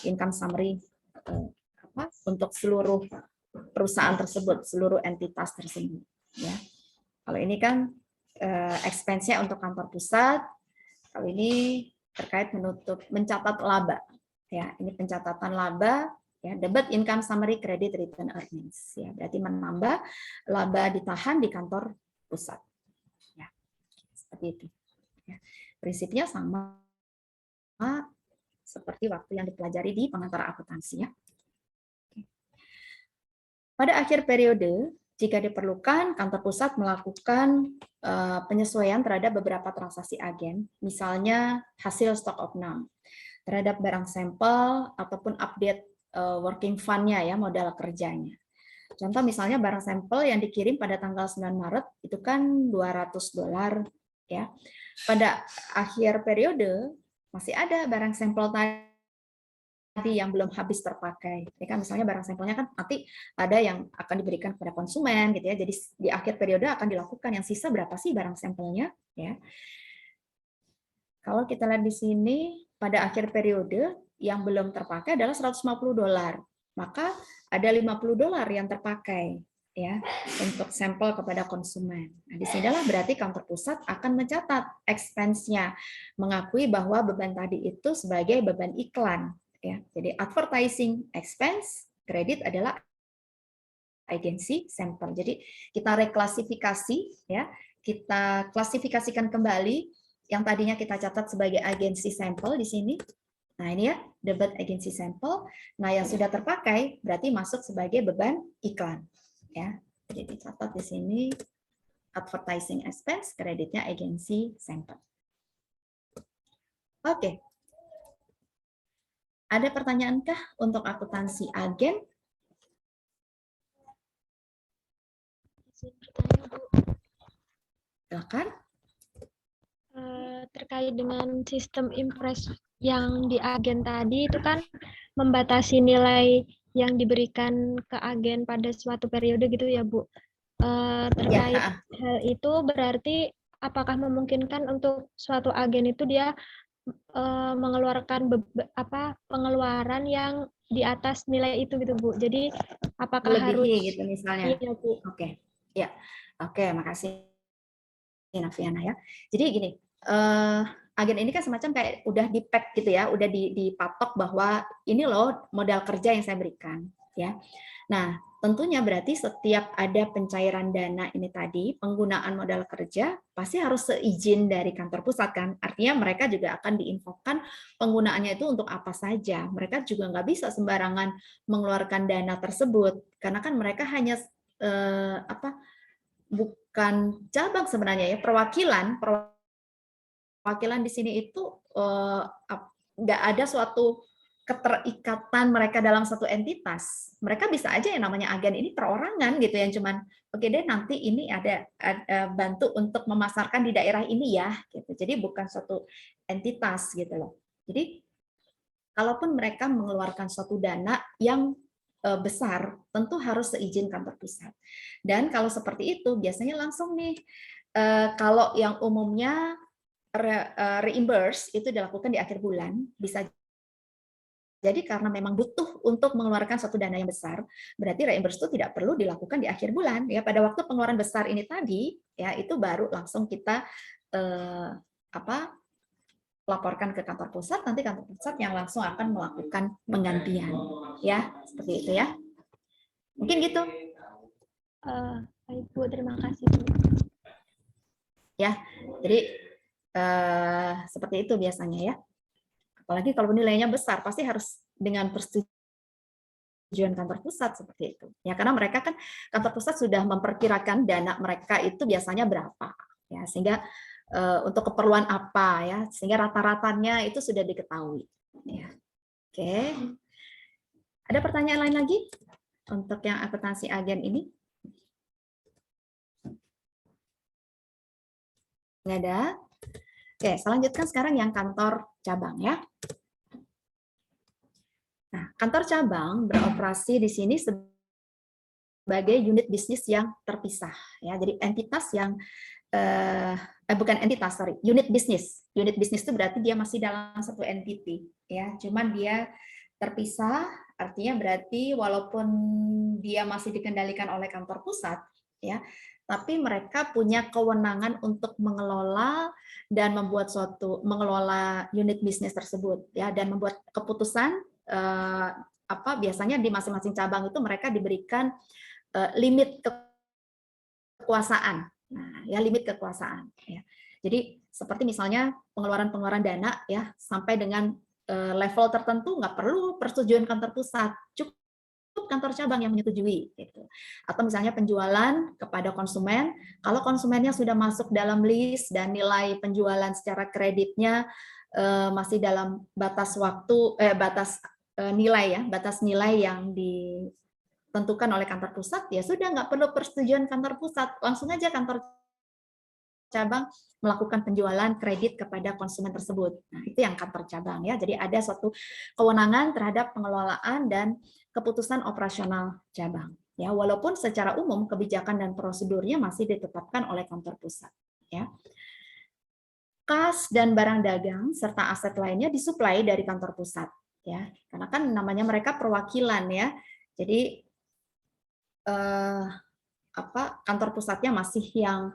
income summary untuk seluruh perusahaan tersebut, seluruh entitas tersebut ya. Kalau ini kan expense-nya untuk kantor pusat, kalau ini terkait mencatat laba ya, ini pencatatan laba ya, debit income summary, credit return earnings ya, berarti menambah laba ditahan di kantor pusat ya, seperti itu ya. Prinsipnya sama seperti waktu yang dipelajari di pengantar akuntansi ya. Pada akhir periode, jika diperlukan, kantor pusat melakukan penyesuaian terhadap beberapa transaksi agen, misalnya hasil stok opnam, terhadap barang sampel ataupun update working fund-nya ya, modal kerjanya. Contoh misalnya barang sampel yang dikirim pada tanggal 9 Maret itu kan $200 ya. Pada akhir periode masih ada barang sampel tadi yang belum habis terpakai. Ini kan misalnya barang sampelnya kan nanti ada yang akan diberikan kepada konsumen gitu ya. Jadi di akhir periode akan dilakukan yang sisa berapa sih barang sampelnya ya. Kalau kita lihat di sini pada akhir periode yang belum terpakai adalah $150. Maka ada $50 yang terpakai. ya untuk sampel kepada konsumen. Nah, di sinilah berarti kantor pusat akan mencatat expense-nya, mengakui bahwa beban tadi itu sebagai beban iklan, ya. Jadi advertising expense kredit adalah agensi sampel. Jadi kita reklasifikasi, ya, kita klasifikasikan kembali yang tadinya kita catat sebagai agensi sampel di sini. Nah, ini ya, debat agensi sampel. Nah, yang sudah terpakai berarti masuk sebagai beban iklan. Ya, jadi dicatat di sini advertising expense, kreditnya agensi sampel. Oke. Ada pertanyaankah untuk akuntansi agen? Bertanya, Bu. Silakan. Terkait dengan sistem impres yang di agen tadi itu kan membatasi nilai yang diberikan ke agen pada suatu periode gitu ya, Bu. Terkait hal itu berarti apakah memungkinkan untuk suatu agen itu dia mengeluarkan pengeluaran yang di atas nilai itu gitu, Bu. Jadi apakah harus gitu misalnya. Iya, Bu. Oke. Ya. Oke, makasih Nafiana ya. Jadi gini, agen ini kan semacam kayak udah di-pack gitu ya, udah dipatok bahwa ini loh modal kerja yang saya berikan, ya. Nah, tentunya berarti setiap ada pencairan dana ini tadi, penggunaan modal kerja pasti harus seizin dari kantor pusat kan. Artinya mereka juga akan diinfokan penggunaannya itu untuk apa saja. Mereka juga nggak bisa sembarangan mengeluarkan dana tersebut karena kan mereka hanya bukan cabang sebenarnya ya, perwakilan di sini itu nggak ada suatu keterikatan mereka dalam satu entitas. Mereka bisa aja yang namanya agen ini perorangan gitu yang cuman oke deh nanti ini ada bantu untuk memasarkan di daerah ini ya gitu. Jadi bukan suatu entitas gitu loh. Jadi kalaupun mereka mengeluarkan suatu dana yang besar, tentu harus seizin kantor pusat. Dan kalau seperti itu biasanya langsung nih kalau yang umumnya reimburse itu dilakukan di akhir bulan, bisa jadi karena memang butuh untuk mengeluarkan suatu dana yang besar, berarti reimburse itu tidak perlu dilakukan di akhir bulan. Ya, pada waktu pengeluaran besar ini tadi, ya itu baru langsung kita laporkan ke kantor pusat. Nanti kantor pusat yang langsung akan melakukan penggantian. Ya, seperti itu ya. Mungkin gitu. Baik, Bu, terima kasih, Bu. Ya, jadi seperti itu biasanya ya. Apalagi kalau nilainya besar, pasti harus dengan persetujuan kantor pusat seperti itu. Ya, karena mereka kan kantor pusat sudah memperkirakan dana mereka itu biasanya berapa, ya sehingga untuk keperluan apa ya, sehingga rata-ratanya itu sudah diketahui. Ya. Oke. Ada pertanyaan lain lagi untuk yang akuntansi agen ini? Nggak ada. Oke, selanjutnya sekarang yang kantor cabang ya. Nah, kantor cabang beroperasi di sini sebagai unit bisnis yang terpisah ya. Jadi entitas yang bukan entitas, sorry, unit bisnis. Unit bisnis itu berarti dia masih dalam satu entity ya. Cuman dia terpisah, artinya berarti walaupun dia masih dikendalikan oleh kantor pusat ya, tapi mereka punya kewenangan untuk mengelola dan mengelola unit bisnis tersebut ya, dan membuat keputusan biasanya di masing-masing cabang itu mereka diberikan limit kekuasaan. Nah, ya limit kekuasaan ya. Jadi seperti misalnya pengeluaran dana ya sampai dengan level tertentu nggak perlu persetujuan kantor pusat, cukup kantor cabang yang menyetujui gitu. Atau misalnya penjualan kepada konsumen, kalau konsumennya sudah masuk dalam list dan nilai penjualan secara kreditnya masih dalam batas nilai yang ditentukan oleh kantor pusat, ya sudah nggak perlu persetujuan kantor pusat, langsung aja kantor cabang melakukan penjualan kredit kepada konsumen tersebut. Nah, itu yang kantor cabang ya. Jadi ada suatu kewenangan terhadap pengelolaan dan keputusan operasional cabang. Ya, walaupun secara umum kebijakan dan prosedurnya masih ditetapkan oleh kantor pusat. Ya. Kas dan barang dagang serta aset lainnya disuplai dari kantor pusat. Ya, karena kan namanya mereka perwakilan ya. Jadi kantor pusatnya masih yang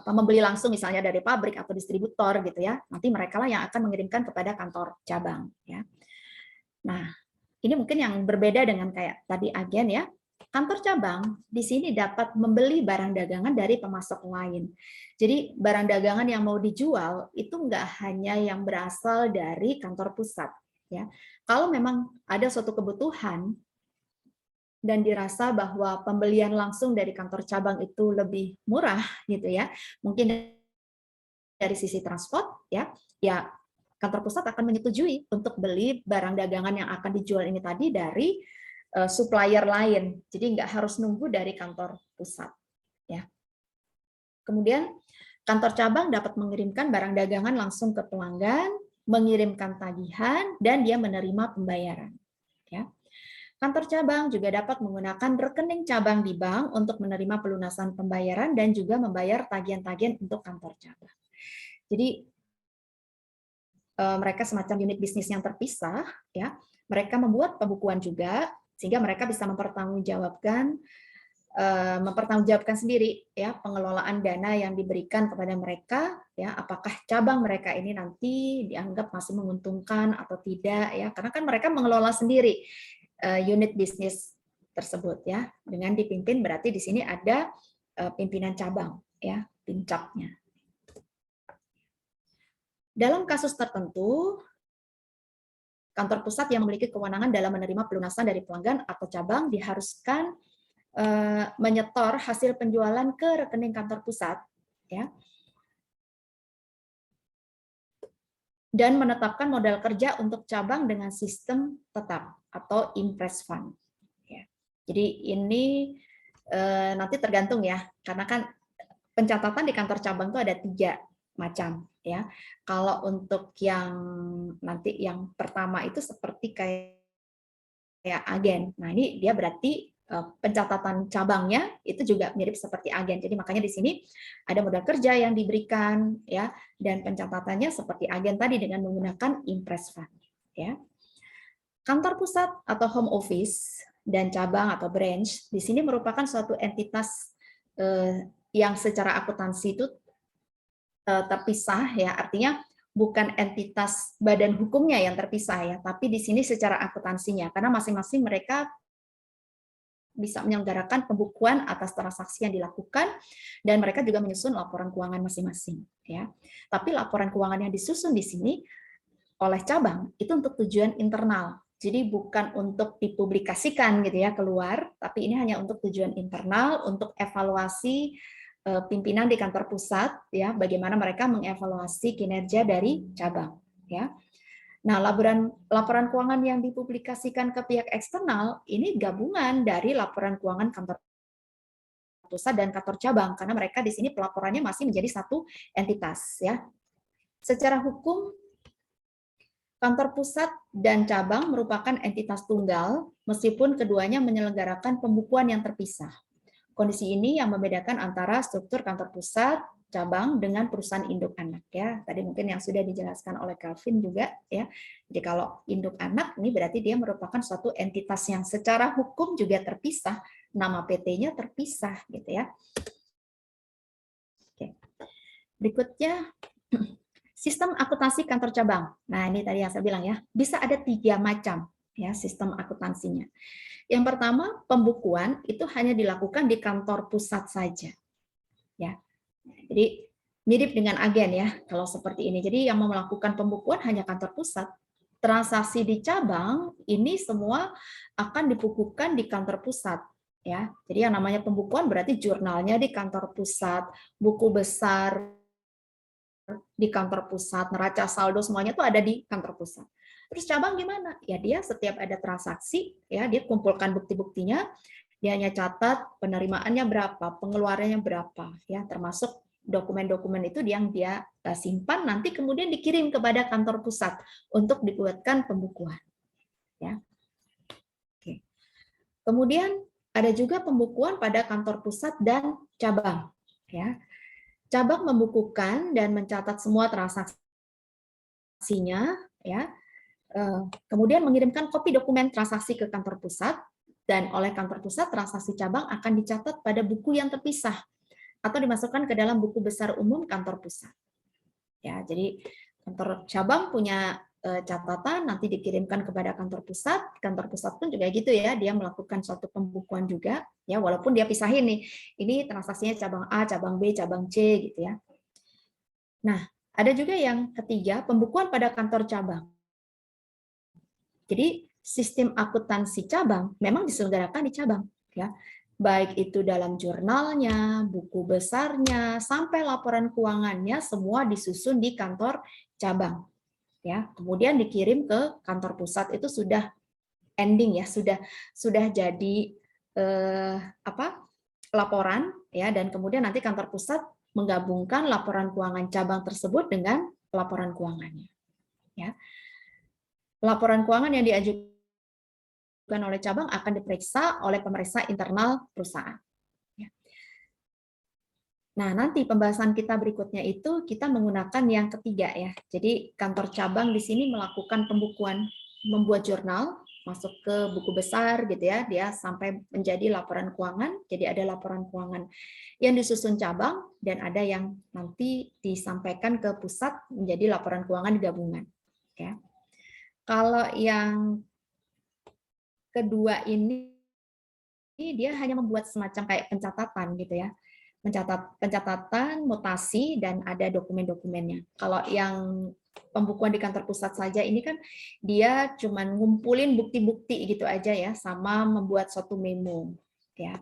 membeli langsung misalnya dari pabrik atau distributor gitu ya, nanti mereka lah yang akan mengirimkan kepada kantor cabang ya. Nah, ini mungkin yang berbeda dengan kayak tadi agen ya. Kantor cabang di sini dapat membeli barang dagangan dari pemasok lain. Jadi barang dagangan yang mau dijual itu nggak hanya yang berasal dari kantor pusat ya. Kalau memang ada suatu kebutuhan dan dirasa bahwa pembelian langsung dari kantor cabang itu lebih murah gitu ya, mungkin dari sisi transport ya kantor pusat akan menyetujui untuk beli barang dagangan yang akan dijual ini tadi dari supplier lain, jadi nggak harus nunggu dari kantor pusat ya. Kemudian kantor cabang dapat mengirimkan barang dagangan langsung ke pelanggan, mengirimkan tagihan, dan dia menerima pembayaran ya. Kantor cabang juga dapat menggunakan rekening cabang di bank untuk menerima pelunasan pembayaran dan juga membayar tagihan-tagihan untuk kantor cabang. Jadi mereka semacam unit bisnis yang terpisah, ya. Mereka membuat pembukuan juga sehingga mereka bisa mempertanggungjawabkan sendiri ya pengelolaan dana yang diberikan kepada mereka ya, apakah cabang mereka ini nanti dianggap masih menguntungkan atau tidak ya, karena kan mereka mengelola sendiri unit bisnis tersebut ya, dengan dipimpin berarti di sini ada pimpinan cabang ya, pincapnya. Dalam kasus tertentu kantor pusat yang memiliki kewenangan dalam menerima pelunasan dari pelanggan atau cabang diharuskan menyetor hasil penjualan ke rekening kantor pusat ya, dan menetapkan modal kerja untuk cabang dengan sistem tetap atau impress fund. Jadi ini nanti tergantung ya, karena kan pencatatan di kantor cabang itu ada 3 macam ya. Kalau untuk yang nanti yang pertama itu seperti kayak agen. Nah ini dia berarti pencatatan cabangnya itu juga mirip seperti agen. Jadi makanya di sini ada modal kerja yang diberikan ya, dan pencatatannya seperti agen tadi dengan menggunakan impress fund ya. Kantor pusat atau home office dan cabang atau branch di sini merupakan suatu entitas yang secara akuntansi itu terpisah ya, artinya bukan entitas badan hukumnya yang terpisah ya, tapi di sini secara akuntansinya, karena masing-masing mereka bisa menyelenggarakan pembukuan atas transaksi yang dilakukan dan mereka juga menyusun laporan keuangan masing-masing ya. Tapi laporan keuangan yang disusun di sini oleh cabang itu untuk tujuan internal. Jadi bukan untuk dipublikasikan gitu ya keluar, tapi ini hanya untuk tujuan internal, untuk evaluasi pimpinan di kantor pusat ya, bagaimana mereka mengevaluasi kinerja dari cabang ya. Nah, laporan keuangan yang dipublikasikan ke pihak eksternal ini gabungan dari laporan keuangan kantor pusat dan kantor cabang, karena mereka di sini pelaporannya masih menjadi satu entitas ya. Secara hukum kantor pusat dan cabang merupakan entitas tunggal, meskipun keduanya menyelenggarakan pembukuan yang terpisah. Kondisi ini yang membedakan antara struktur kantor pusat, cabang dengan perusahaan induk anak ya. Tadi mungkin yang sudah dijelaskan oleh Calvin juga ya. Jadi kalau induk anak ini berarti dia merupakan suatu entitas yang secara hukum juga terpisah, nama PT-nya terpisah gitu ya. Oke. Berikutnya sistem akuntansi kantor cabang. Nah, ini tadi yang saya bilang ya, bisa ada 3 macam ya sistem akuntansinya. Yang pertama, pembukuan itu hanya dilakukan di kantor pusat saja. Ya. Jadi mirip dengan agen ya kalau seperti ini. Jadi yang melakukan pembukuan hanya kantor pusat. Transaksi di cabang ini semua akan dibukukan di kantor pusat ya. Jadi yang namanya pembukuan berarti jurnalnya di kantor pusat, buku besar di kantor pusat, neraca saldo semuanya tuh ada di kantor pusat. Terus cabang gimana? Ya dia setiap ada transaksi ya dia kumpulkan bukti-buktinya, dia hanya catat penerimaannya berapa, pengeluarannya berapa ya, termasuk dokumen-dokumen itu yang dia simpan nanti kemudian dikirim kepada kantor pusat untuk dibuatkan pembukuan. Ya. Oke. Kemudian ada juga pembukuan pada kantor pusat dan cabang ya. Cabang membukukan dan mencatat semua transaksinya, ya. Kemudian mengirimkan kopi dokumen transaksi ke kantor pusat, dan oleh kantor pusat, transaksi cabang akan dicatat pada buku yang terpisah atau dimasukkan ke dalam buku besar umum kantor pusat. Ya, jadi kantor cabang punya catatan, nanti dikirimkan kepada kantor pusat pun juga gitu ya, dia melakukan suatu pembukuan juga, ya walaupun dia pisahin nih, ini transaksinya cabang A, cabang B, cabang C gitu ya. Nah, ada juga yang ketiga, pembukuan pada kantor cabang. Jadi sistem akuntansi cabang memang diselenggarakan di cabang, ya. Baik itu dalam jurnalnya, buku besarnya, sampai laporan keuangannya semua disusun di kantor cabang. Ya, kemudian dikirim ke kantor pusat, itu sudah ending ya, sudah jadi laporan ya, dan kemudian nanti kantor pusat menggabungkan laporan keuangan cabang tersebut dengan laporan keuangannya. Ya. Laporan keuangan yang diajukan oleh cabang akan diperiksa oleh pemeriksa internal perusahaan. Nah, nanti pembahasan kita berikutnya itu kita menggunakan yang ketiga ya. Jadi kantor cabang di sini melakukan pembukuan, membuat jurnal, masuk ke buku besar gitu ya, dia sampai menjadi laporan keuangan. Jadi ada laporan keuangan yang disusun cabang dan ada yang nanti disampaikan ke pusat menjadi laporan keuangan gabungan. Ya. Kalau yang kedua ini dia hanya membuat semacam kayak pencatatan gitu ya. Pencatatan, mutasi, dan ada dokumen-dokumennya. Kalau yang pembukuan di kantor pusat saja ini kan dia cuma ngumpulin bukti-bukti gitu aja ya, sama membuat suatu memo. Ya.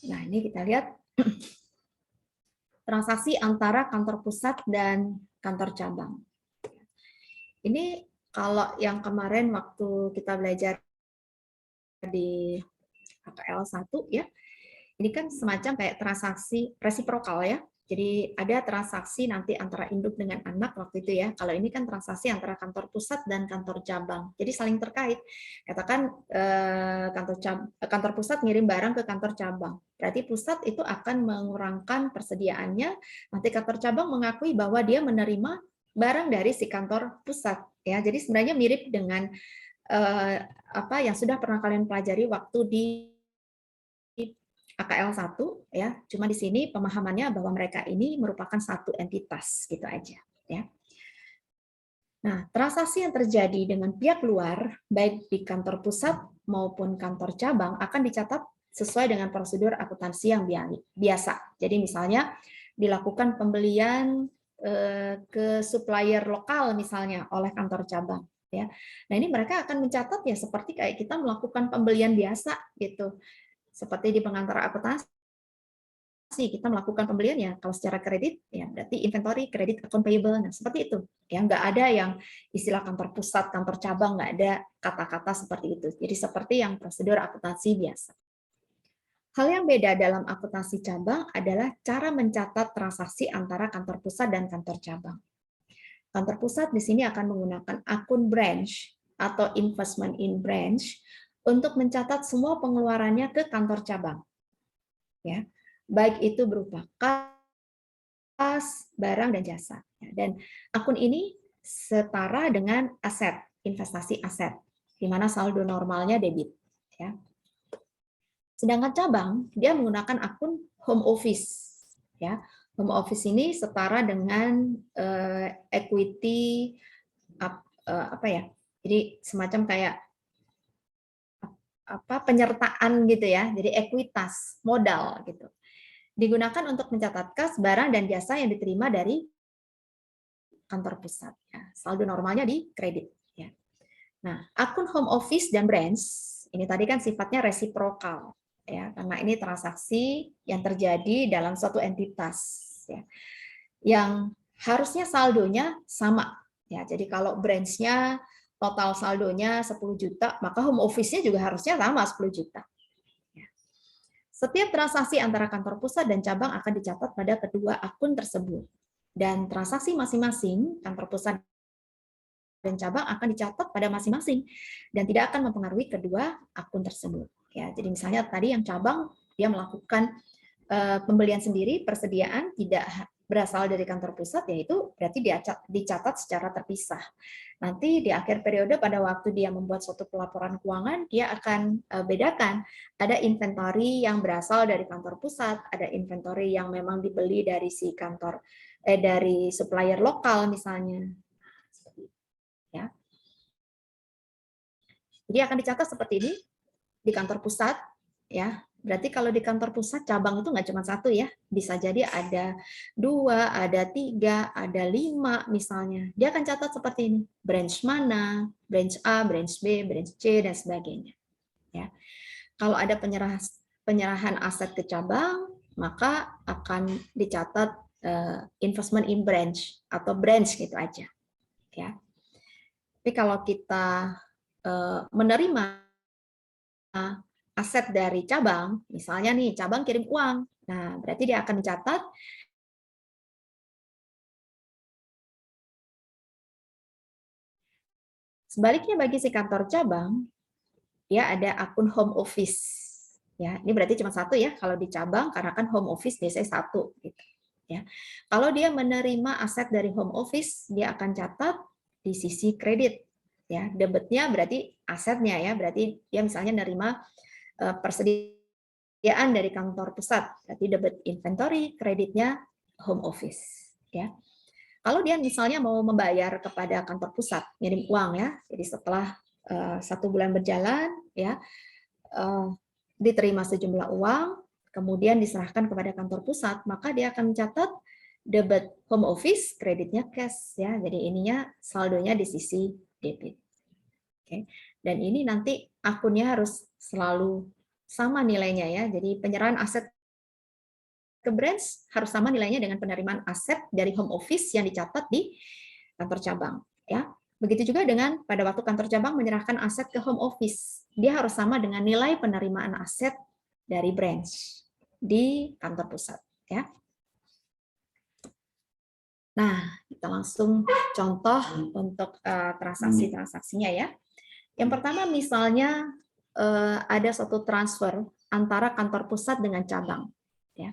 Nah ini kita lihat transaksi antara kantor pusat dan kantor cabang. Ini kalau yang kemarin waktu kita belajar di AKL 1 ya, ini kan semacam kayak transaksi resiprokal ya. Jadi ada transaksi nanti antara induk dengan anak waktu itu ya. Kalau ini kan transaksi antara kantor pusat dan kantor cabang. Jadi saling terkait. Katakan kantor pusat ngirim barang ke kantor cabang. Berarti pusat itu akan mengurangkan persediaannya. Nanti kantor cabang mengakui bahwa dia menerima barang dari si kantor pusat. Ya, jadi sebenarnya mirip dengan apa yang sudah pernah kalian pelajari waktu di AKL 1 ya, cuma di sini pemahamannya bahwa mereka ini merupakan satu entitas gitu aja ya. Nah, transaksi yang terjadi dengan pihak luar baik di kantor pusat maupun kantor cabang akan dicatat sesuai dengan prosedur akuntansi yang biasa. Jadi misalnya dilakukan pembelian ke supplier lokal misalnya oleh kantor cabang ya. Nah, ini mereka akan mencatat ya seperti kayak kita melakukan pembelian biasa gitu. Seperti di pengantar akuntansi, kita melakukan pembelian ya, kalau secara kredit, ya berarti inventory, kredit, account payable, nah seperti itu. Ya, nggak ada yang istilah kantor pusat, kantor cabang, nggak ada kata-kata seperti itu. Jadi seperti yang prosedur akuntansi biasa. Hal yang beda dalam akuntansi cabang adalah cara mencatat transaksi antara kantor pusat dan kantor cabang. Kantor pusat di sini akan menggunakan akun branch atau investment in branch untuk mencatat semua pengeluarannya ke kantor cabang. Ya, baik itu berupa kas, barang, dan jasa. Dan akun ini setara dengan aset, investasi aset, di mana saldo normalnya debit. Ya. Sedangkan cabang, dia menggunakan akun home office. Ya. Home office ini setara dengan equity, apa ya, jadi semacam kayak penyertaan gitu ya, jadi ekuitas, modal gitu. Digunakan untuk mencatat kas, barang, dan jasa yang diterima dari kantor pusat. Ya. Saldo normalnya di kredit. Ya. Nah, akun home office dan branch, ini tadi kan sifatnya resiprokal. Ya, karena ini transaksi yang terjadi dalam suatu entitas. Ya. Yang harusnya saldonya sama. Ya, jadi kalau branch-nya total saldonya 10 juta, maka home office-nya juga harusnya sama 10 juta. Setiap transaksi antara kantor pusat dan cabang akan dicatat pada kedua akun tersebut. Dan transaksi masing-masing, kantor pusat dan cabang akan dicatat pada masing-masing dan tidak akan mempengaruhi kedua akun tersebut. Ya, jadi misalnya tadi yang cabang dia melakukan pembelian sendiri, persediaan berasal dari kantor pusat, yaitu berarti dicatat secara terpisah. Nanti di akhir periode pada waktu dia membuat suatu pelaporan keuangan, dia akan bedakan ada inventory yang berasal dari kantor pusat, ada inventory yang memang dibeli dari si kantor dari supplier lokal misalnya. Ya. Jadi akan dicatat seperti ini di kantor pusat, ya. Berarti kalau di kantor pusat cabang itu nggak cuma satu ya, bisa jadi ada 2, ada 3, ada 5 misalnya. Dia akan catat seperti ini, branch mana, branch A, branch B, branch C dan sebagainya. Ya. Kalau ada penyerahan aset ke cabang, maka akan dicatat investment in branch atau branch gitu aja. Ya. Tapi kalau kita menerima aset dari cabang, misalnya nih cabang kirim uang, nah berarti dia akan mencatat sebaliknya bagi si kantor cabang, dia ada akun home office. Ya, ini berarti cuma satu ya kalau di cabang karena kan home office biasanya satu gitu. Ya. Kalau dia menerima aset dari home office, dia akan catat di sisi kredit. Ya, debitnya berarti asetnya ya, berarti dia misalnya menerima persediaan dari kantor pusat, berarti debit inventory, kreditnya home office. Ya. Kalau dia misalnya mau membayar kepada kantor pusat, ngirim uang ya, jadi setelah 1 bulan berjalan, ya diterima sejumlah uang, kemudian diserahkan kepada kantor pusat, maka dia akan mencatat debit home office, kreditnya cash ya. Jadi ininya saldonya di sisi debit. Oke. Dan ini nanti akunnya harus selalu sama nilainya ya. Jadi penyerahan aset ke branch harus sama nilainya dengan penerimaan aset dari home office yang dicatat di kantor cabang ya. Begitu juga dengan pada waktu kantor cabang menyerahkan aset ke home office, dia harus sama dengan nilai penerimaan aset dari branch di kantor pusat ya. Nah, kita langsung contoh untuk transaksi-transaksinya ya. Yang pertama misalnya ada suatu transfer antara kantor pusat dengan cabang. Ya.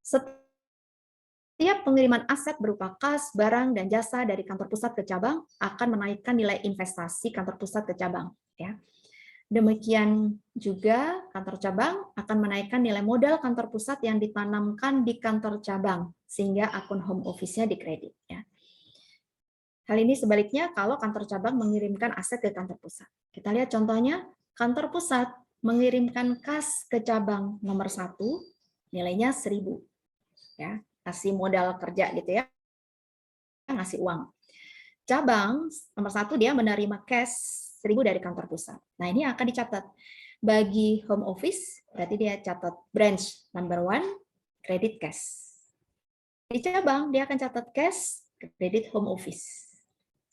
Setiap pengiriman aset berupa kas, barang, dan jasa dari kantor pusat ke cabang akan menaikkan nilai investasi kantor pusat ke cabang. Ya. Demikian juga kantor cabang akan menaikkan nilai modal kantor pusat yang ditanamkan di kantor cabang, sehingga akun home office-nya dikredit. Ya. Hal ini sebaliknya kalau kantor cabang mengirimkan aset ke kantor pusat. Kita lihat contohnya, kantor pusat mengirimkan kas ke cabang nomor 1, nilainya 1.000. Ya, kasih modal kerja gitu ya, ngasih uang. Cabang nomor 1 dia menerima cash 1.000 dari kantor pusat. Nah ini akan dicatat. Bagi home office, berarti dia catat branch number 1, kredit cash. Di cabang, dia akan catat cash, kredit home office.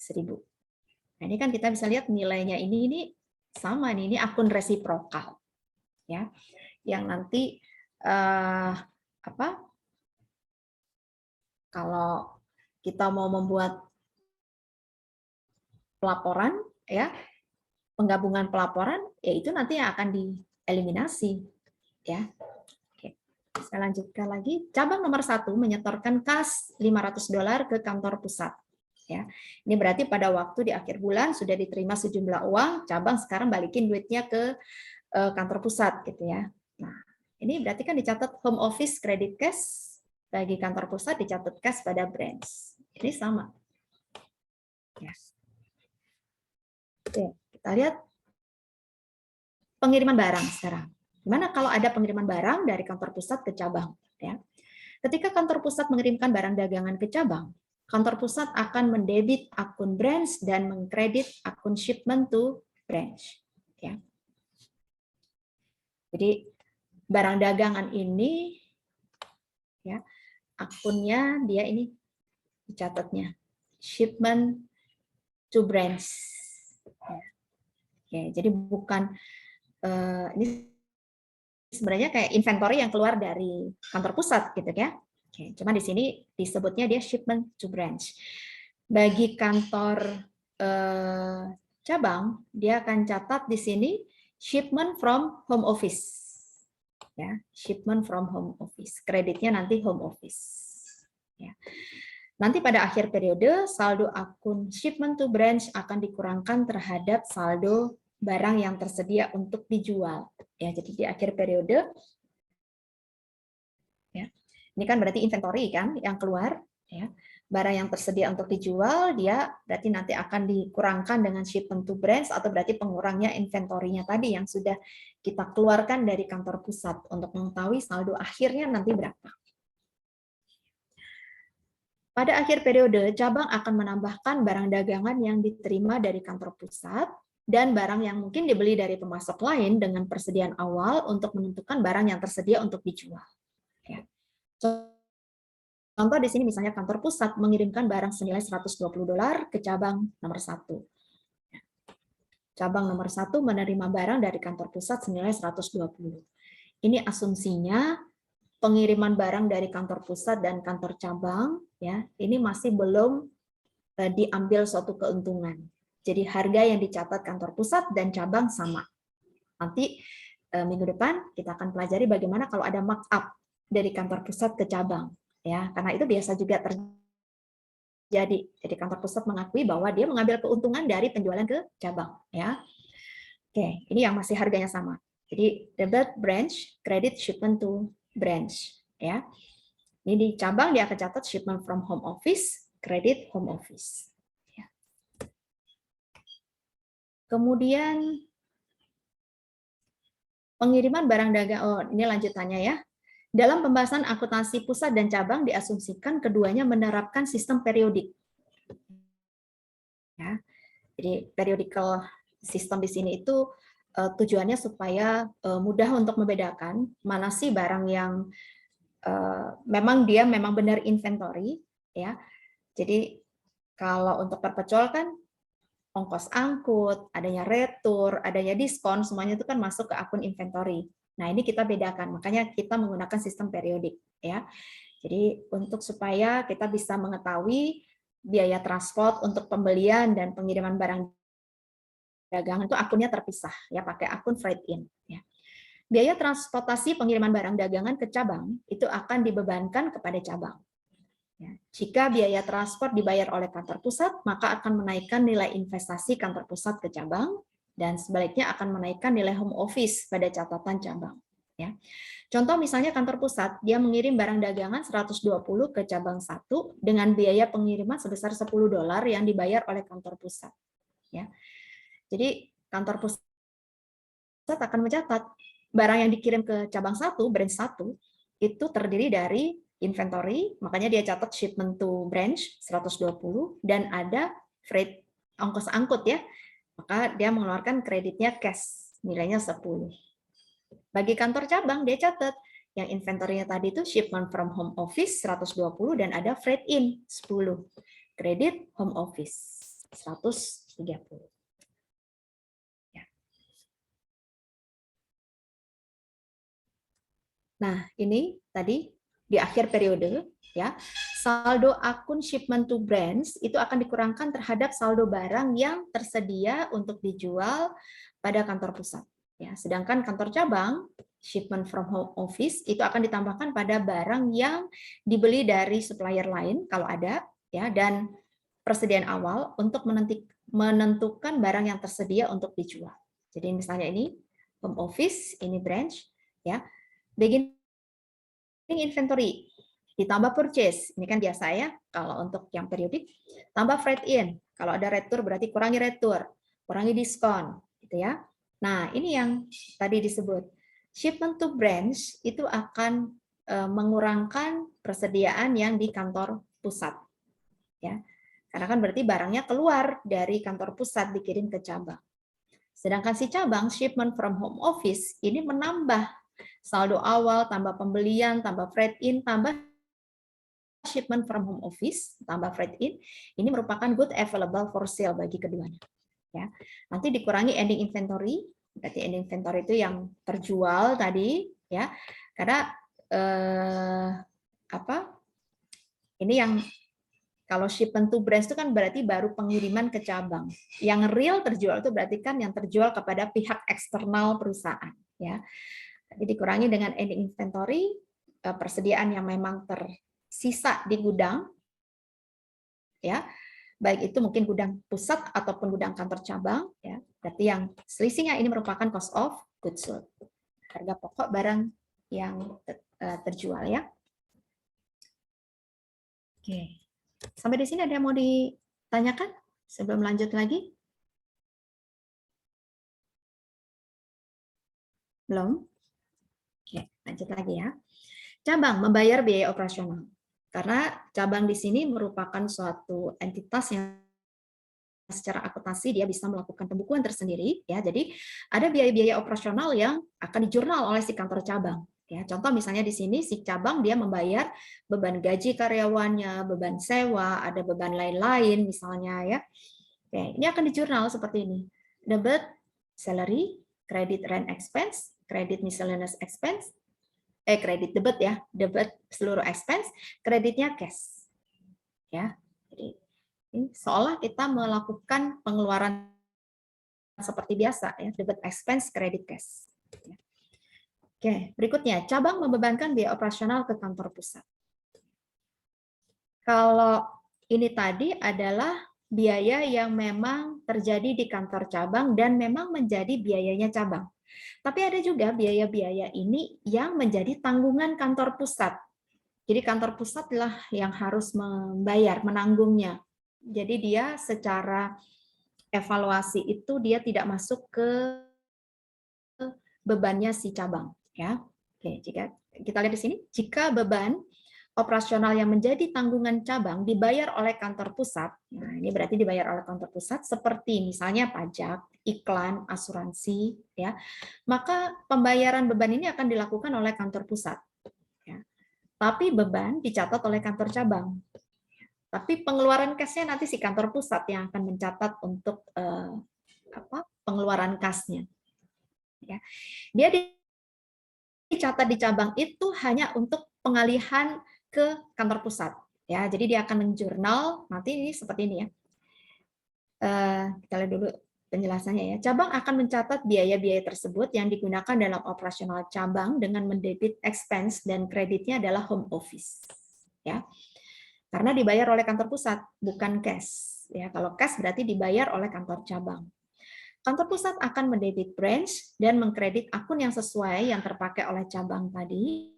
1.000. Nah, ini kan kita bisa lihat nilainya ini sama nih, ini akun resiprokal. Ya. Yang nanti kalau kita mau membuat pelaporan ya, penggabungan pelaporan yaitu nanti yang akan dieliminasi ya. Oke. Saya lanjutkan lagi. Cabang nomor 1 menyetorkan kas $500 ke kantor pusat. Ya. Ini berarti pada waktu di akhir bulan sudah diterima sejumlah uang, cabang sekarang balikin duitnya ke kantor pusat gitu ya. Nah, ini berarti kan dicatat home office credit cash, bagi kantor pusat dicatat cash pada branch. Ini sama. Yes. Oke, kita lihat pengiriman barang sekarang. Gimana kalau ada pengiriman barang dari kantor pusat ke cabang ya? Ketika kantor pusat mengirimkan barang dagangan ke cabang, kantor pusat akan mendebit akun branch dan mengkredit akun shipment to branch. Ya. Jadi barang dagangan ini, ya akunnya dia ini dicatatnya shipment to branch. Ya. Oke, jadi bukan ini sebenarnya kayak inventory yang keluar dari kantor pusat gitu ya. Oke, cuma di sini disebutnya dia shipment to branch. Bagi kantor cabang, dia akan catat di sini shipment from home office. Ya, shipment from home office. Kreditnya nanti home office. Ya. Nanti pada akhir periode, saldo akun shipment to branch akan dikurangkan terhadap saldo barang yang tersedia untuk dijual. Ya, jadi di akhir periode, ya, ini kan berarti inventory kan yang keluar, ya. Barang yang tersedia untuk dijual, dia berarti nanti akan dikurangkan dengan shipment to branch, atau berarti pengurangnya inventory-nya tadi yang sudah kita keluarkan dari kantor pusat untuk mengetahui saldo akhirnya nanti berapa. Pada akhir periode, cabang akan menambahkan barang dagangan yang diterima dari kantor pusat dan barang yang mungkin dibeli dari pemasok lain dengan persediaan awal untuk menentukan barang yang tersedia untuk dijual. Ya. Contoh di sini misalnya kantor pusat mengirimkan barang senilai $120 ke cabang nomor 1. Cabang nomor 1 menerima barang dari kantor pusat senilai 120. Ini asumsinya pengiriman barang dari kantor pusat dan kantor cabang, ya, ini masih belum diambil suatu keuntungan. Jadi harga yang dicatat kantor pusat dan cabang sama. Nanti minggu depan kita akan pelajari bagaimana kalau ada markup dari kantor pusat ke cabang, ya, karena itu biasa juga terjadi. Jadi kantor pusat mengakui bahwa dia mengambil keuntungan dari penjualan ke cabang, ya. Oke, ini yang masih harganya sama. Jadi debit branch, credit shipment to branch, ya. Ini di cabang dia akan catat shipment from home office, credit home office. Ya. Kemudian pengiriman barang dagang, oh ini lanjutannya ya. Dalam pembahasan akuntansi pusat dan cabang diasumsikan keduanya menerapkan sistem periodik. Ya. Jadi periodical system di sini itu tujuannya supaya mudah untuk membedakan mana sih barang yang memang dia memang benar inventory, ya. Jadi kalau untuk perpecol kan ongkos angkut, adanya retur, adanya diskon, semuanya itu kan masuk ke akun inventory. Nah, ini kita bedakan, makanya kita menggunakan sistem periodik, ya. Jadi untuk supaya kita bisa mengetahui biaya transport untuk pembelian dan pengiriman barang dagangan itu akunnya terpisah, ya, pakai akun freight in, ya. Biaya transportasi pengiriman barang dagangan ke cabang itu akan dibebankan kepada cabang. Ya, jika biaya transport dibayar oleh kantor pusat, maka akan menaikkan nilai investasi kantor pusat ke cabang, dan sebaliknya akan menaikkan nilai home office pada catatan cabang. Ya. Contoh misalnya kantor pusat, dia mengirim barang dagangan 120 ke cabang 1 dengan biaya pengiriman sebesar $10 yang dibayar oleh kantor pusat. Ya. Jadi kantor pusat akan mencatat barang yang dikirim ke cabang 1, branch 1, itu terdiri dari inventory, makanya dia catat shipment to branch 120, dan ada freight, ongkos angkut, ya. Maka dia mengeluarkan kreditnya cash, nilainya 10. Bagi kantor cabang, dia catat yang inventory-nya tadi itu shipment from home office 120 dan ada freight in 10. Kredit home office 130. Nah, ini tadi di akhir periode, ya, saldo akun shipment to branch itu akan dikurangkan terhadap saldo barang yang tersedia untuk dijual pada kantor pusat. Ya, sedangkan kantor cabang, shipment from home office itu akan ditambahkan pada barang yang dibeli dari supplier lain kalau ada, ya, dan persediaan awal untuk menentukan barang yang tersedia untuk dijual. Jadi misalnya ini home office, ini branch, ya. Beginning inventory, ditambah purchase, ini kan biasa ya, kalau untuk yang periodik, tambah freight in, kalau ada retur berarti kurangi retur, kurangi diskon, gitu ya. Nah, ini yang tadi disebut, shipment to branch itu akan mengurangkan persediaan yang di kantor pusat. Ya. Karena kan berarti barangnya keluar dari kantor pusat dikirim ke cabang. Sedangkan si cabang, shipment from home office, ini menambah saldo awal, tambah pembelian, tambah freight in, tambah shipment from home office, tambah freight in, ini merupakan good available for sale bagi keduanya. Ya. Nanti dikurangi ending inventory, berarti ending inventory itu yang terjual tadi, ya. Karena ini yang kalau shipment to branch itu kan berarti baru pengiriman ke cabang. Yang real terjual itu berarti kan yang terjual kepada pihak eksternal perusahaan, ya. Jadi dikurangi dengan ending inventory, persediaan yang memang sisa di gudang, ya, baik itu mungkin gudang pusat ataupun gudang kantor cabang, ya, berarti yang selisihnya ini merupakan cost of goods sold, harga pokok barang yang terjual, ya. Oke, sampai di sini ada yang mau ditanyakan sebelum lanjut lagi? Belum? Oke, lanjut lagi ya. Cabang membayar biaya operasional. Karena cabang di sini merupakan suatu entitas yang secara akuntansi dia bisa melakukan pembukuan tersendiri, ya. Jadi ada biaya-biaya operasional yang akan dijurnal oleh si kantor cabang. Ya, contoh misalnya di sini si cabang dia membayar beban gaji karyawannya, beban sewa, ada beban lain-lain misalnya, ya. Oke, ini akan dijurnal seperti ini. Debit salary, credit rent expense, credit miscellaneous expense, kredit debit ya, debit seluruh expense, kreditnya cash. Ya. Jadi ini seolah kita melakukan pengeluaran seperti biasa ya, debit expense, credit cash. Oke, berikutnya cabang membebankan biaya operasional ke kantor pusat. Kalau ini tadi adalah biaya yang memang terjadi di kantor cabang dan memang menjadi biayanya cabang. Tapi ada juga biaya-biaya ini yang menjadi tanggungan kantor pusat. Jadi kantor pusatlah yang harus membayar, menanggungnya. Jadi dia secara evaluasi itu dia tidak masuk ke bebannya si cabang, ya. Oke, jika kita lihat di sini, jika beban operasional yang menjadi tanggungan cabang dibayar oleh kantor pusat, nah ini berarti dibayar oleh kantor pusat seperti misalnya pajak, iklan, asuransi, ya, maka pembayaran beban ini akan dilakukan oleh kantor pusat. Ya. Tapi beban dicatat oleh kantor cabang. Tapi pengeluaran kas-nya nanti si kantor pusat yang akan mencatat untuk pengeluaran kasnya. Ya. Dia dicatat di cabang itu hanya untuk pengalihan ke kantor pusat. Ya, jadi dia akan menjurnal nanti ini seperti ini ya. Kita lihat dulu penjelasannya ya. Cabang akan mencatat biaya-biaya tersebut yang digunakan dalam operasional cabang dengan mendebit expense dan kreditnya adalah home office. Ya. Karena dibayar oleh kantor pusat, bukan cash. Ya, kalau cash berarti dibayar oleh kantor cabang. Kantor pusat akan mendebit branch dan mengkredit akun yang sesuai yang terpakai oleh cabang tadi.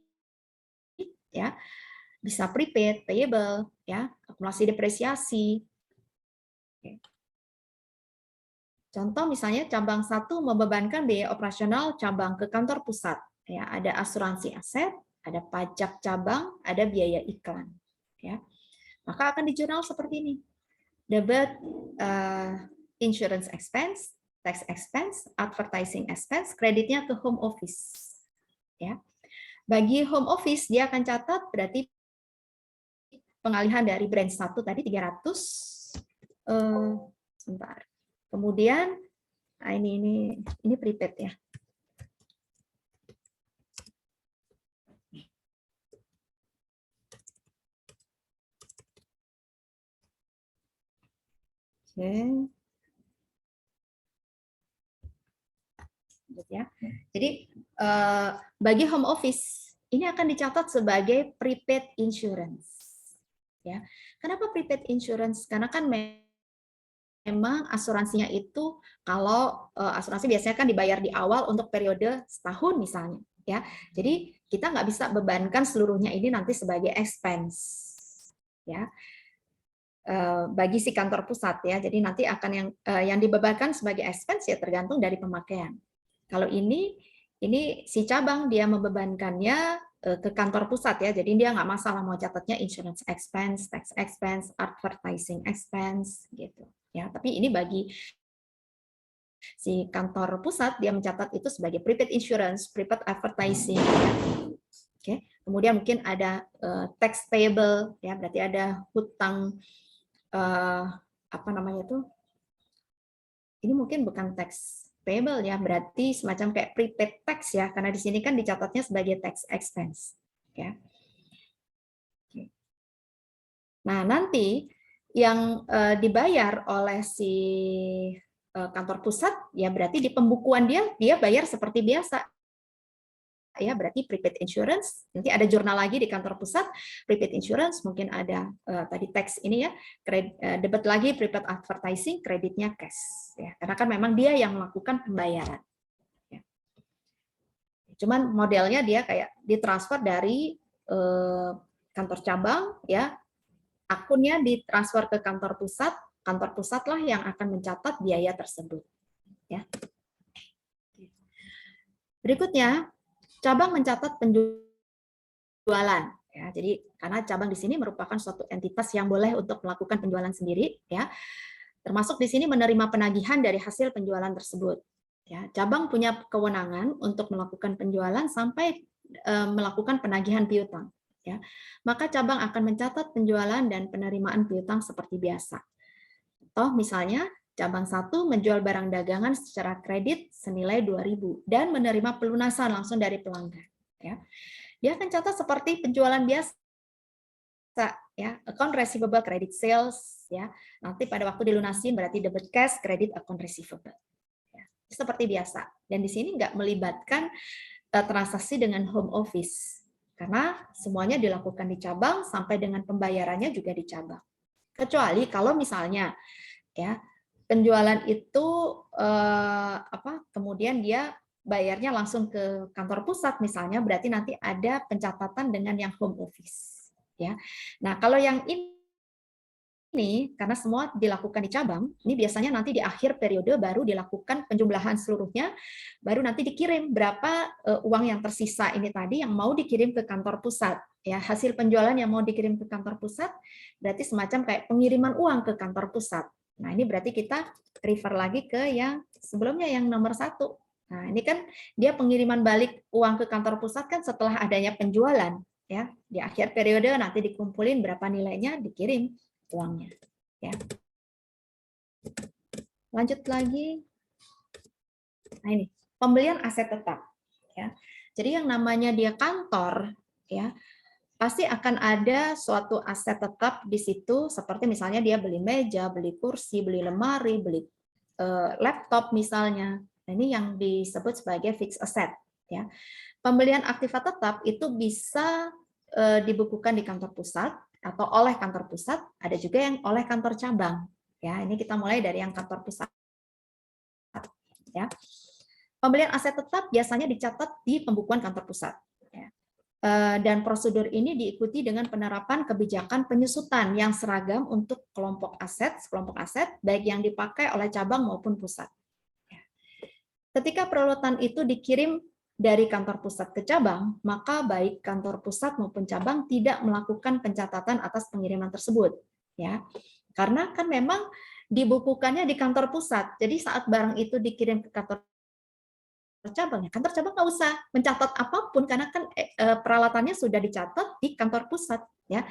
Ya, bisa prepaid, payable, ya, akumulasi depresiasi. Oke. Contoh misalnya cabang 1 membebankan biaya operasional cabang ke kantor pusat. Ya, ada asuransi aset, ada pajak cabang, ada biaya iklan. Ya. Maka akan dijurnal seperti ini. Debit insurance expense, tax expense, advertising expense, kreditnya ke home office. Ya. Bagi home office dia akan catat berarti pengalihan dari branch 1 tadi 300. Sebentar. Kemudian ini prepaid ya. Oke. Ya. Jadi bagi home office ini akan dicatat sebagai prepaid insurance. Ya. Kenapa prepaid insurance? Karena kan memang asuransinya itu kalau asuransi biasanya kan dibayar di awal untuk periode setahun misalnya. Ya. Jadi kita nggak bisa bebankan seluruhnya ini nanti sebagai expense. Ya. Bagi si kantor pusat ya, jadi nanti akan yang dibebankan sebagai expense ya tergantung dari pemakaian. Kalau ini si cabang dia membebankannya ke kantor pusat ya, jadi dia nggak masalah mau catatnya insurance expense, tax expense, advertising expense gitu ya. Tapi ini bagi si kantor pusat dia mencatat itu sebagai prepaid insurance, prepaid advertising. Ya. Oke, kemudian mungkin ada tax payable ya, berarti ada hutang apa namanya tuh? Ini mungkin bukan tax payable ya, berarti semacam kayak prepaid tax ya, karena di sini kan dicatatnya sebagai tax expense. Ya. Nah nanti yang dibayar oleh si kantor pusat ya berarti di pembukuan dia bayar seperti biasa. ya berarti prepaid insurance, nanti ada jurnal lagi di kantor pusat, prepaid insurance, mungkin ada tadi teks ini ya, debit lagi prepaid advertising, kreditnya cash. Ya, karena kan memang dia yang melakukan pembayaran. Ya. Cuman modelnya dia kayak ditransfer dari kantor cabang, ya akunnya ditransfer ke kantor pusatlah yang akan mencatat biaya tersebut. Ya. Berikutnya, cabang mencatat penjualan. Ya, jadi karena cabang di sini merupakan suatu entitas yang boleh untuk melakukan penjualan sendiri, ya, termasuk di sini menerima penagihan dari hasil penjualan tersebut. Ya, cabang punya kewenangan untuk melakukan penjualan sampai melakukan penagihan piutang. Ya, maka cabang akan mencatat penjualan dan penerimaan piutang seperti biasa. Toh misalnya cabang 1 menjual barang dagangan secara kredit senilai 2.000 dan menerima pelunasan langsung dari pelanggan. Ya. Dia akan catat seperti penjualan biasa, ya, account receivable, credit sales, ya. Nanti pada waktu dilunasin berarti debit cash, credit account receivable. Ya. Seperti biasa. Dan di sini nggak melibatkan transaksi dengan home office karena semuanya dilakukan di cabang sampai dengan pembayarannya juga di cabang. Kecuali kalau misalnya, ya, penjualan itu kemudian dia bayarnya langsung ke kantor pusat misalnya, berarti nanti ada pencatatan dengan yang home office, ya. Nah, kalau yang ini karena semua dilakukan di cabang, ini biasanya nanti di akhir periode baru dilakukan penjumlahan seluruhnya, baru nanti dikirim berapa uang yang tersisa ini tadi yang mau dikirim ke kantor pusat. Ya, hasil penjualan yang mau dikirim ke kantor pusat berarti semacam kayak pengiriman uang ke kantor pusat. Nah, ini berarti kita refer lagi ke yang sebelumnya yang nomor 1. Nah, ini kan dia pengiriman balik uang ke kantor pusat kan setelah adanya penjualan, ya. Di akhir periode nanti dikumpulin berapa nilainya dikirim uangnya, ya. Lanjut lagi. Nah, ini pembelian aset tetap, ya. Jadi yang namanya dia kantor, ya, pasti akan ada suatu aset tetap di situ, seperti misalnya dia beli meja, beli kursi, beli lemari, beli laptop misalnya. Nah, ini yang disebut sebagai fixed asset, ya. Pembelian aktiva tetap itu bisa dibukukan di kantor pusat atau oleh kantor pusat, ada juga yang oleh kantor cabang. Ya, ini kita mulai dari yang kantor pusat. Ya. Pembelian aset tetap biasanya dicatat di pembukuan kantor pusat. Ya. Dan prosedur ini diikuti dengan penerapan kebijakan penyusutan yang seragam untuk kelompok aset, baik yang dipakai oleh cabang maupun pusat. Ya. Ketika peralatan itu dikirim dari kantor pusat ke cabang, maka baik kantor pusat maupun cabang tidak melakukan pencatatan atas pengiriman tersebut, ya. Karena kan memang dibukukannya di kantor pusat. Jadi saat barang itu dikirim ke kantor cabang, ya kantor cabang nggak usah mencatat apapun karena kan peralatannya sudah dicatat di kantor pusat, ya.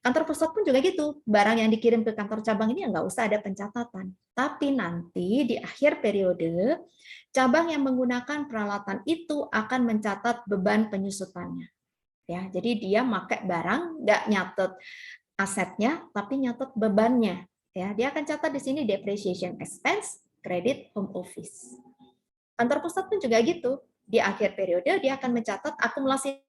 Kantor pusat pun juga gitu, barang yang dikirim ke kantor cabang ini nggak usah ada pencatatan. Tapi nanti di akhir periode, cabang yang menggunakan peralatan itu akan mencatat beban penyusutannya. Ya, jadi dia pakai barang, nggak nyatet asetnya, tapi nyatet bebannya. Ya, dia akan catat di sini depreciation expense, credit home office. Kantor pusat pun juga gitu, di akhir periode dia akan mencatat akumulasi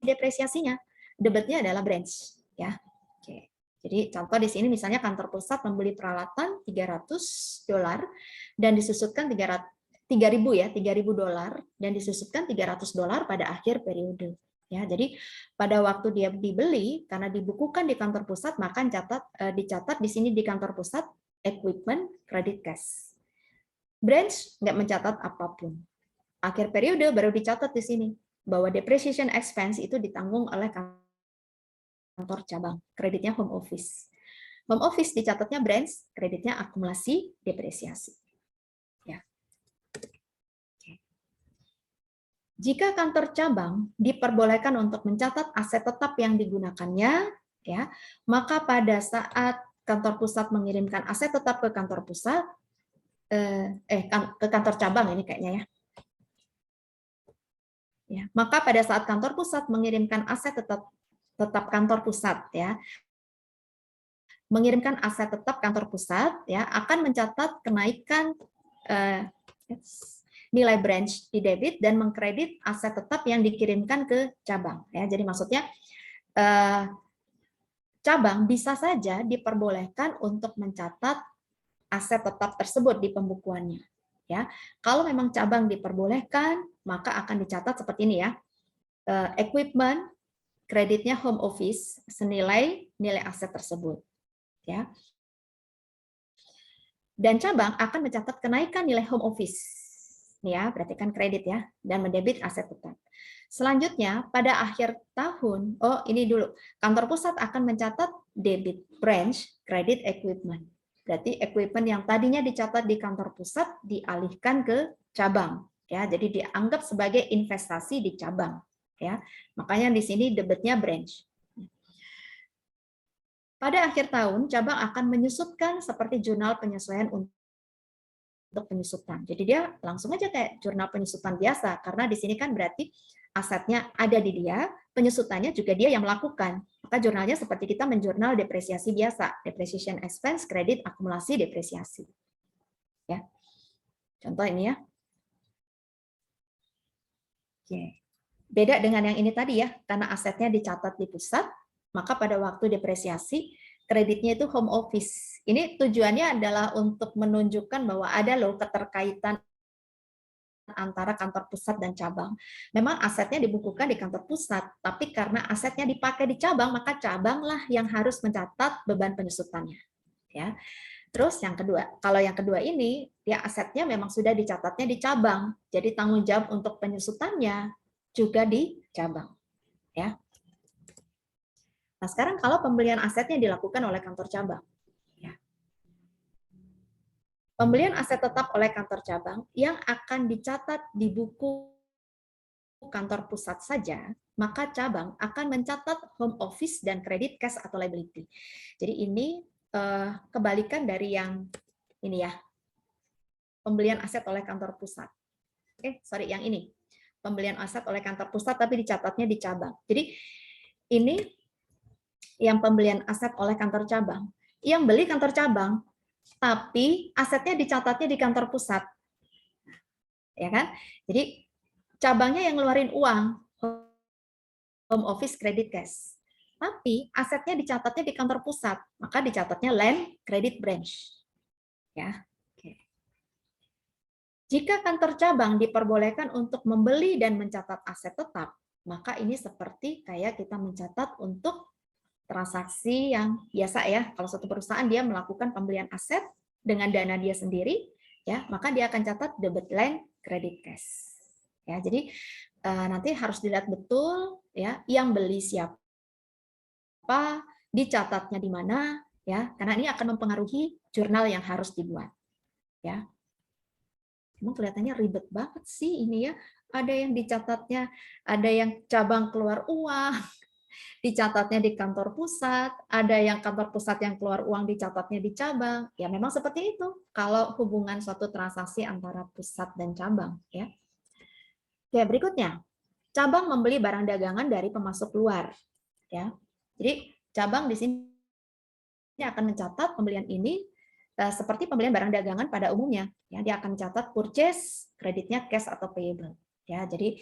depresiasinya. Debitnya adalah branch, ya. Oke. Jadi contoh di sini misalnya kantor pusat membeli peralatan $300 dan disusutkan 3.000 ya, $3.000 dan disusutkan $300 pada akhir periode. Ya, jadi pada waktu dia dibeli karena dibukukan di kantor pusat maka dicatat di sini di kantor pusat equipment credit cash. Branch nggak mencatat apapun. Akhir periode baru dicatat di sini bahwa depreciation expense itu ditanggung oleh kantor cabang, kreditnya home office. Home office dicatatnya branch, kreditnya akumulasi depresiasi. Ya. Jika kantor cabang diperbolehkan untuk mencatat aset tetap yang digunakannya, ya, maka pada saat kantor pusat mengirimkan aset tetap ke kantor pusat, ke kantor cabang ini kayaknya ya. Ya, maka pada saat kantor pusat mengirimkan aset tetap kantor pusat, ya, mengirimkan aset tetap kantor pusat, ya, akan mencatat kenaikan nilai branch di debit dan mengkredit aset tetap yang dikirimkan ke cabang. Ya, jadi maksudnya cabang bisa saja diperbolehkan untuk mencatat aset tetap tersebut di pembukuannya. Ya, kalau memang cabang diperbolehkan, maka akan dicatat seperti ini ya. Equipment, kreditnya home office senilai nilai aset tersebut. Ya. Dan cabang akan mencatat kenaikan nilai home office. Ya, berarti kan kredit ya, dan mendebit aset tetap. Selanjutnya, pada akhir tahun, ini dulu, kantor pusat akan mencatat debit branch, kredit equipment. Berarti equipment yang tadinya dicatat di kantor pusat dialihkan ke cabang. Ya, jadi dianggap sebagai investasi di cabang. Ya, makanya di sini debitnya branch. Pada akhir tahun, cabang akan menyusutkan seperti jurnal penyesuaian untuk penyusutan. Jadi dia langsung aja kayak jurnal penyusutan biasa, karena di sini kan berarti asetnya ada di dia, penyusutannya juga dia yang melakukan. Maka jurnalnya seperti kita menjurnal depresiasi biasa, depreciation expense, kredit, akumulasi, depresiasi. Ya. Contoh ini ya. Oke. Beda dengan yang ini tadi ya, karena asetnya dicatat di pusat, maka pada waktu depresiasi, kreditnya itu home office. Ini tujuannya adalah untuk menunjukkan bahwa ada loh keterkaitan antara kantor pusat dan cabang. Memang asetnya dibukukan di kantor pusat, tapi karena asetnya dipakai di cabang, maka cabanglah yang harus mencatat beban penyusutannya. Ya. Terus yang kedua, kalau yang kedua ini, ya asetnya memang sudah dicatatnya di cabang, jadi tanggung jawab untuk penyusutannya juga di cabang. Ya. Nah sekarang kalau pembelian asetnya dilakukan oleh kantor cabang, pembelian aset tetap oleh kantor cabang yang akan dicatat di buku kantor pusat saja, maka cabang akan mencatat home office dan kredit cash atau liability. Jadi ini kebalikan dari yang ini ya, pembelian aset oleh kantor pusat. Sorry, yang ini. Pembelian aset oleh kantor pusat tapi dicatatnya di cabang. Jadi ini yang pembelian aset oleh kantor cabang. Yang beli kantor cabang, tapi asetnya dicatatnya di kantor pusat. Ya kan? Jadi cabangnya yang ngeluarin uang, home office, credit cash. Tapi asetnya dicatatnya di kantor pusat, maka dicatatnya land credit branch. Ya. Oke. Jika kantor cabang diperbolehkan untuk membeli dan mencatat aset tetap, maka ini seperti kayak kita mencatat untuk transaksi yang biasa ya. Kalau suatu perusahaan dia melakukan pembelian aset dengan dana dia sendiri, ya, maka dia akan catat debit land credit cash. Ya, jadi nanti harus dilihat betul ya yang beli siapa, dicatatnya di mana ya, karena ini akan mempengaruhi jurnal yang harus dibuat. Ya. Emang kelihatannya ribet banget sih ini ya. Ada yang dicatatnya, ada yang cabang keluar uang, dicatatnya di kantor pusat, ada yang kantor pusat yang keluar uang dicatatnya di cabang. Ya memang seperti itu kalau hubungan suatu transaksi antara pusat dan cabang. Ya. Oke, berikutnya. Cabang membeli barang dagangan dari pemasok luar. Ya. Jadi cabang di sini akan mencatat pembelian ini seperti pembelian barang dagangan pada umumnya, ya dia akan catat purchase, kreditnya cash atau payable, ya jadi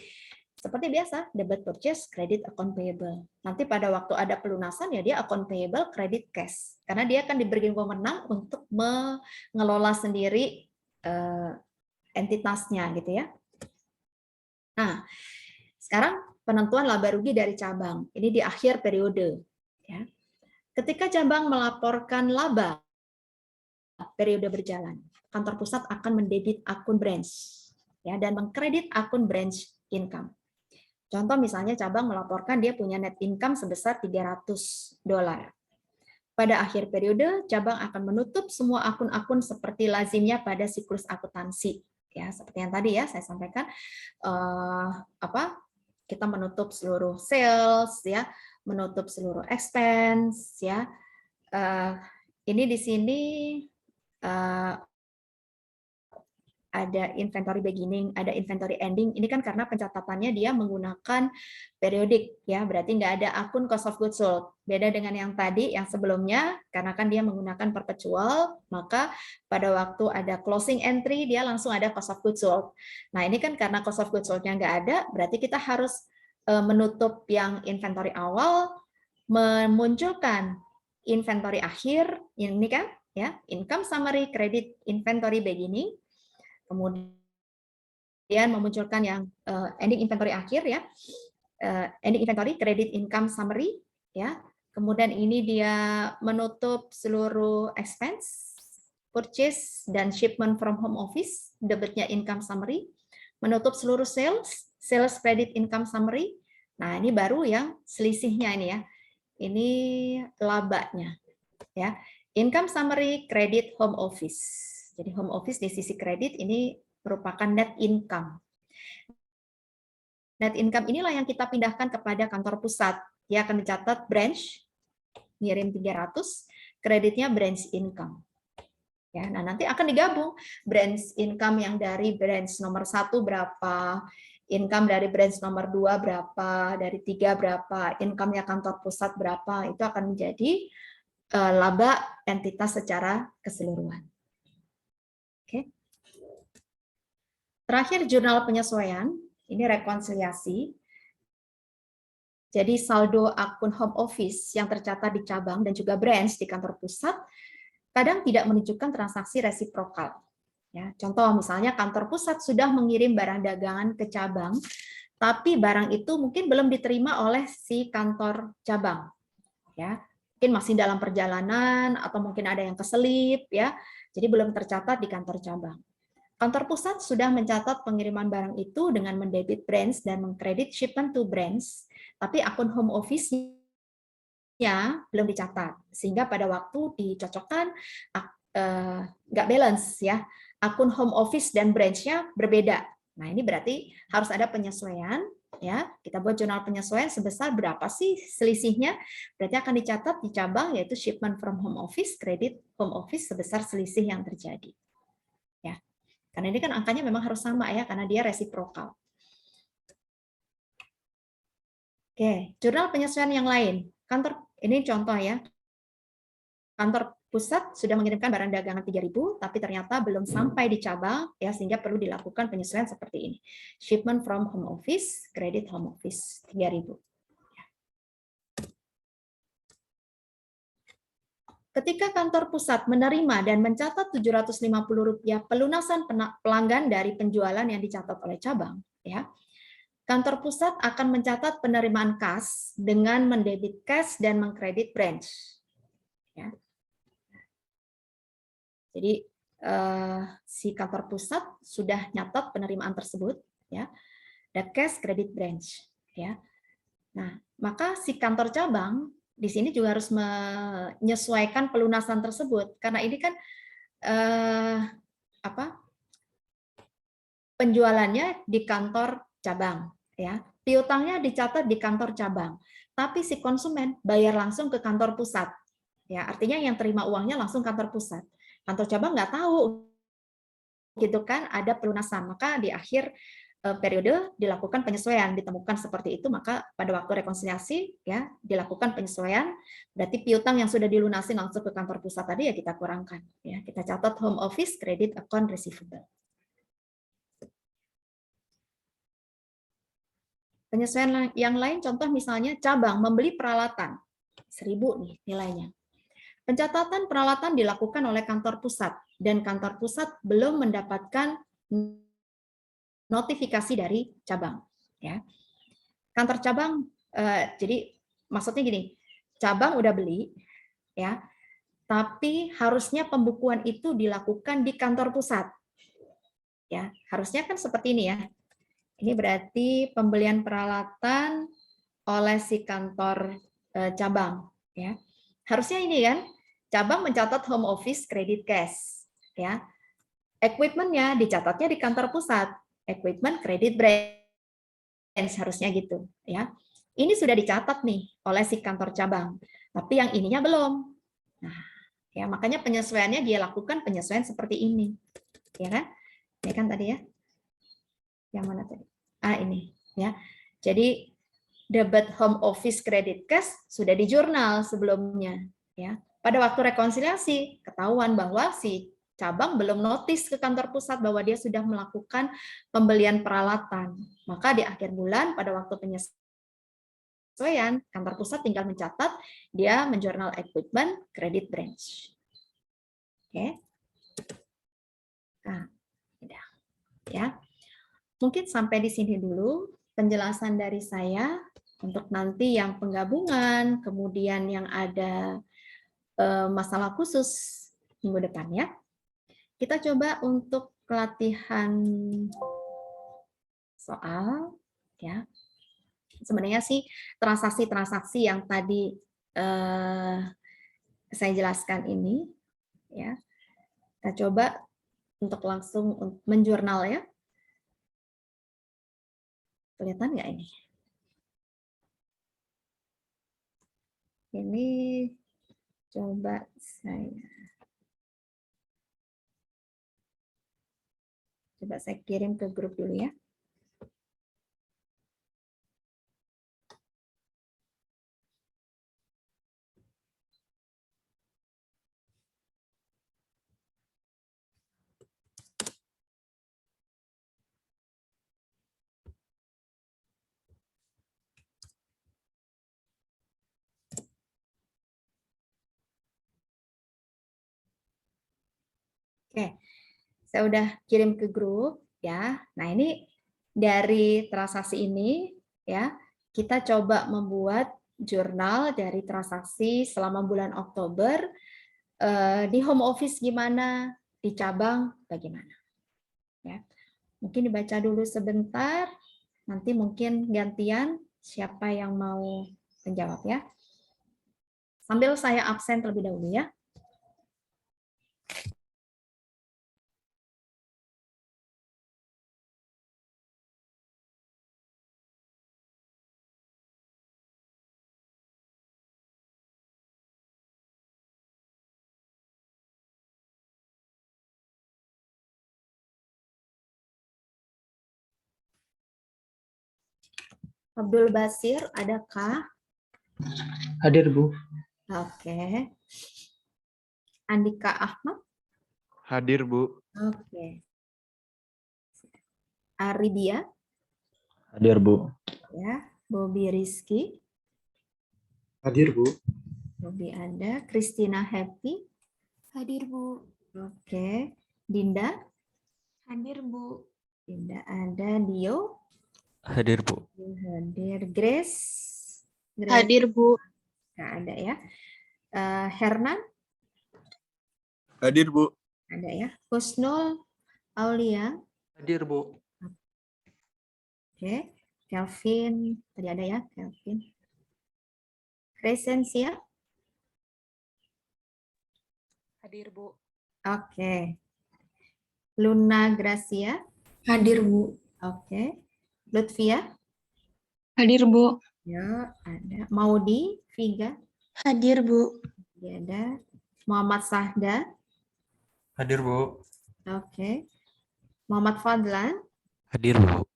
seperti biasa debit purchase, kredit account payable. Nanti pada waktu ada pelunasan ya dia account payable, kredit cash, karena dia akan diberi wewenang untuk mengelola sendiri entitasnya gitu ya. Nah sekarang penentuan laba rugi dari cabang ini di akhir periode, ya. Ketika cabang melaporkan laba periode berjalan, kantor pusat akan mendebit akun branch ya dan mengkredit akun branch income. Contoh misalnya cabang melaporkan dia punya net income sebesar $300. Pada akhir periode, cabang akan menutup semua akun-akun seperti lazimnya pada siklus akuntansi. Ya, seperti yang tadi ya saya sampaikan, kita menutup seluruh sales, ya, menutup seluruh expense, ya. Ini di sini ada inventory beginning, ada inventory ending. Ini kan karena pencatatannya dia menggunakan periodik, ya, berarti nggak ada akun cost of goods sold. Beda dengan yang tadi, yang sebelumnya, karena kan dia menggunakan perpetual, maka pada waktu ada closing entry, dia langsung ada cost of goods sold. Nah, ini kan karena cost of goods sold-nya nggak ada, berarti kita harus menutup yang inventory awal, memunculkan inventory akhir, ini kan, ya, income summary, credit inventory beginning, kemudian memunculkan yang ending inventory akhir, ya, ending inventory, credit income summary, ya. Kemudian ini dia menutup seluruh expense, purchase dan shipment from home office, debitnya income summary, menutup seluruh sales, sales credit income summary. Nah, ini baru yang selisihnya ini, ya. Ini labanya, ya. Income summary, credit home office. Jadi home office di sisi kredit ini merupakan net income. Net income inilah yang kita pindahkan kepada kantor pusat. Dia akan dicatat branch, ngirim 300, kreditnya branch income. Ya, nah nanti akan digabung branch income yang dari branch nomor 1 berapa, income dari branch nomor 2 berapa, dari 3 berapa, income-nya kantor pusat berapa, itu akan menjadi laba entitas secara keseluruhan. Oke. Terakhir jurnal penyesuaian, ini rekonsiliasi. Jadi saldo akun home office yang tercatat di cabang dan juga branch di kantor pusat kadang tidak menunjukkan transaksi resiprokal. Ya, contoh misalnya kantor pusat sudah mengirim barang dagangan ke cabang, tapi barang itu mungkin belum diterima oleh si kantor cabang. Ya, mungkin masih dalam perjalanan atau mungkin ada yang keselip, ya, jadi belum tercatat di kantor cabang. Kantor pusat sudah mencatat pengiriman barang itu dengan mendebit branch dan mengkredit shipment to branch, tapi akun home office-nya belum dicatat, sehingga pada waktu dicocokkan nggak balance, ya, akun home office dan branch-nya berbeda. Nah, ini berarti harus ada penyesuaian, ya. Kita buat jurnal penyesuaian sebesar berapa sih selisihnya? Berarti akan dicatat di cabang yaitu shipment from home office, credit home office sebesar selisih yang terjadi. Ya. Karena ini kan angkanya memang harus sama, ya, karena dia resiprokal. Oke, jurnal penyesuaian yang lain. Kantor, ini contoh, ya. Kantor pusat sudah mengirimkan barang dagangan 3.000, tapi ternyata belum sampai di cabang, ya, sehingga perlu dilakukan penyesuaian seperti ini. Shipment from home office, credit home office 3.000. Ketika kantor pusat menerima dan mencatat Rp750 pelunasan pelanggan dari penjualan yang dicatat oleh cabang, ya, kantor pusat akan mencatat penerimaan kas dengan mendebit cash dan mengkredit branch. Ya. Jadi si kantor pusat sudah nyatat penerimaan tersebut, ya, ada cash, kredit, branch, ya. Nah, maka si kantor cabang di sini juga harus menyesuaikan pelunasan tersebut karena ini kan penjualannya di kantor cabang, ya, piutangnya dicatat di kantor cabang, tapi si konsumen bayar langsung ke kantor pusat, ya, artinya yang terima uangnya langsung kantor pusat, kantor cabang nggak tahu, gitu kan, ada pelunasan, maka di akhir periode dilakukan penyesuaian, ditemukan seperti itu, maka pada waktu rekonsiliasi, ya, dilakukan penyesuaian, berarti piutang yang sudah dilunasi langsung ke kantor pusat tadi ya kita kurangkan, ya, kita catat home office credit account receivable. Penyesuaian yang lain, contoh misalnya cabang membeli peralatan 1.000 nih nilainya. Pencatatan peralatan dilakukan oleh kantor pusat dan kantor pusat belum mendapatkan notifikasi dari cabang, ya. Kantor cabang jadi maksudnya gini, cabang udah beli, ya, tapi harusnya pembukuan itu dilakukan di kantor pusat, ya, harusnya kan seperti ini, ya. Ini berarti pembelian peralatan oleh si kantor cabang, ya, harusnya ini kan cabang mencatat home office credit cash, ya, equipment-nya dicatatnya di kantor pusat, equipment credit branch harusnya gitu, ya. Ini sudah dicatat nih oleh si kantor cabang, tapi yang ininya belum. Nah, ya, makanya penyesuaiannya dia lakukan penyesuaian seperti ini, ya kan? Ini kan tadi ya. Yang mana tadi? Ini ya. Jadi debit home office credit cash sudah di jurnal sebelumnya ya. Pada waktu rekonsiliasi ketahuan bahwa si cabang belum notis ke kantor pusat bahwa dia sudah melakukan pembelian peralatan. Maka di akhir bulan pada waktu penyesuaian kantor pusat tinggal mencatat dia menjurnal equipment credit branch. Oke. Nah, udah ya. Mungkin sampai di sini dulu penjelasan dari saya. Untuk nanti yang penggabungan, kemudian yang ada masalah khusus minggu depan ya. Kita coba untuk pelatihan soal ya. Sebenarnya sih transaksi-transaksi yang tadi saya jelaskan ini ya. Kita coba untuk langsung menjurnal ya. Kelihatan nggak ini? Ini coba saya kirim ke grup dulu ya. Oke, saya udah kirim ke grup ya. Nah ini dari transaksi ini ya, kita coba membuat jurnal dari transaksi selama bulan Oktober di home office gimana, di cabang bagaimana. Ya, mungkin dibaca dulu sebentar, nanti mungkin gantian siapa yang mau menjawab ya. Sambil saya absen terlebih dahulu ya. Abdul Basir, adakah? Hadir, Bu. Oke. Andika Ahmad? Hadir, Bu. Oke. Aridia? Hadir, Bu. Ya. Bobi Rizky? Hadir, Bu. Bobi ada. Christina Happy? Hadir, Bu. Oke. Dinda? Hadir, Bu. Dinda ada. Dio? Hadir, Bu. Hadir. Grace? Grace? Hadir, Bu. Nggak ada ya. Hernan? Hadir, Bu. Ada ya. Husnul Aulia? Hadir, Bu. Oke. Kelvin? Tadi ada ya, Kelvin. Crescencia? Hadir, Bu. Oke. Luna Gracia? Hadir, Bu. Oke. Lutfia? Hadir, Bu. Ya, ada. Maudi Viga? Hadir, Bu. Ya, ada. Muhammad Sahda? Hadir, Bu. Oke. Muhammad Fadlan? Hadir, Bu.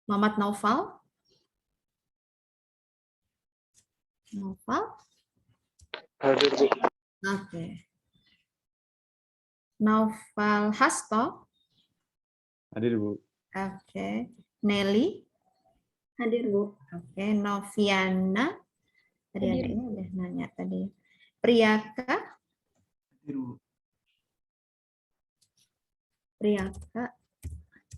Muhammad Naufal? Naufal? Hadir, Bu. Oke. Naufal Hasto? Hadir, Bu. Oke. Nelly? Hadir, Bu. Oke. Noviana? Tadi ada Hadir. ya, udah nanya tadi. Priyaka? Hadir, Bu. Priyaka?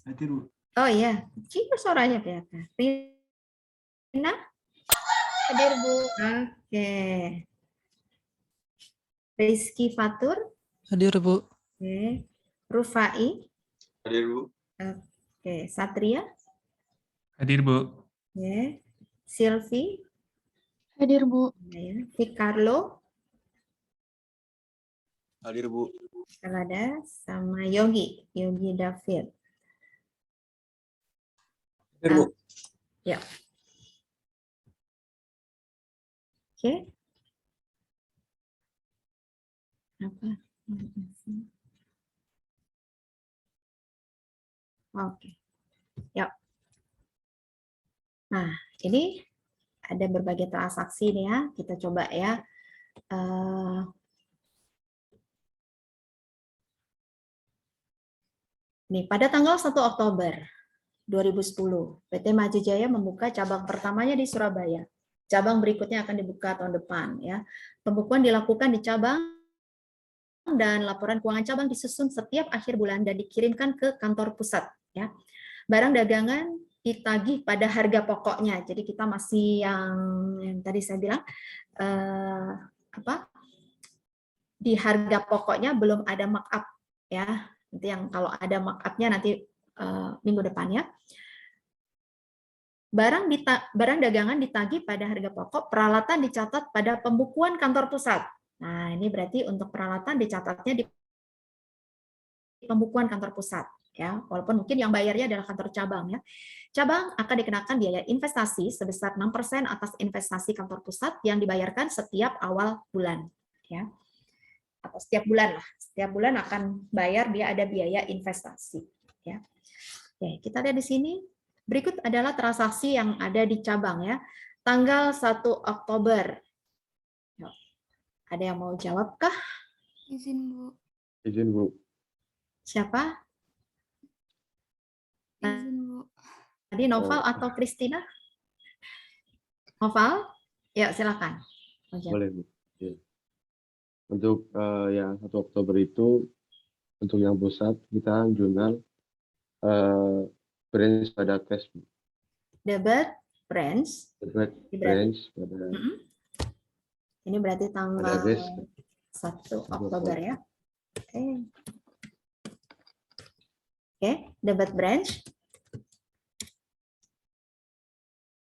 Hadir, Bu. Oh iya, cium suaranya Priyaka. Rina? Hadir, Bu. Oke. Rizky Fatur? Hadir, Bu. Oke. Rufai? Hadir, Bu. Oke. Satria? Hadir, Bu. Oke. Silvi? Hadir, Bu. Ya. Fikarlo? Hadir, Bu. Ada sama Yogi David. Hadir, Bu. Ya. Oke. Apa? Oke. Yap. Nah, ini ada berbagai transaksi nih ya. Kita coba ya. Nih, pada tanggal 1 Oktober 2010, PT Maju Jaya membuka cabang pertamanya di Surabaya. Cabang berikutnya akan dibuka tahun depan ya. Pembukuan dilakukan di cabang dan laporan keuangan cabang disusun setiap akhir bulan dan dikirimkan ke kantor pusat ya. Barang dagangan ditagih pada harga pokoknya. Jadi kita masih yang tadi saya bilang di harga pokoknya belum ada markup ya. Nanti yang kalau ada markup-nya nanti minggu depan ya. Barang dagangan ditagih pada harga pokok, peralatan dicatat pada pembukuan kantor pusat. Nah, ini berarti untuk peralatan dicatatnya di pembukuan kantor pusat ya. Walaupun mungkin yang bayarnya adalah kantor cabang ya. Cabang akan dikenakan biaya investasi sebesar 6% atas investasi kantor pusat yang dibayarkan setiap awal bulan ya. Atau setiap bulan lah. Setiap bulan akan bayar dia ada biaya investasi ya. Oke, kita lihat di sini. Berikut adalah transaksi yang ada di cabang ya. Tanggal 1 Oktober. Ada yang mau jawab kah? Izin, Bu. Izin, Bu. Siapa? Izin, Bu. Tadi Noval atau Christina? Noval? Ya, silakan. Boleh, Bu. Ya. Untuk yang 1 Oktober itu, untuk yang pusat, kita jurnal branch pada cash, Bu. Debit branch. Debit Ini berarti, branch pada ini berarti tanggal cash 1 Oktober ya. Oke, debit branch.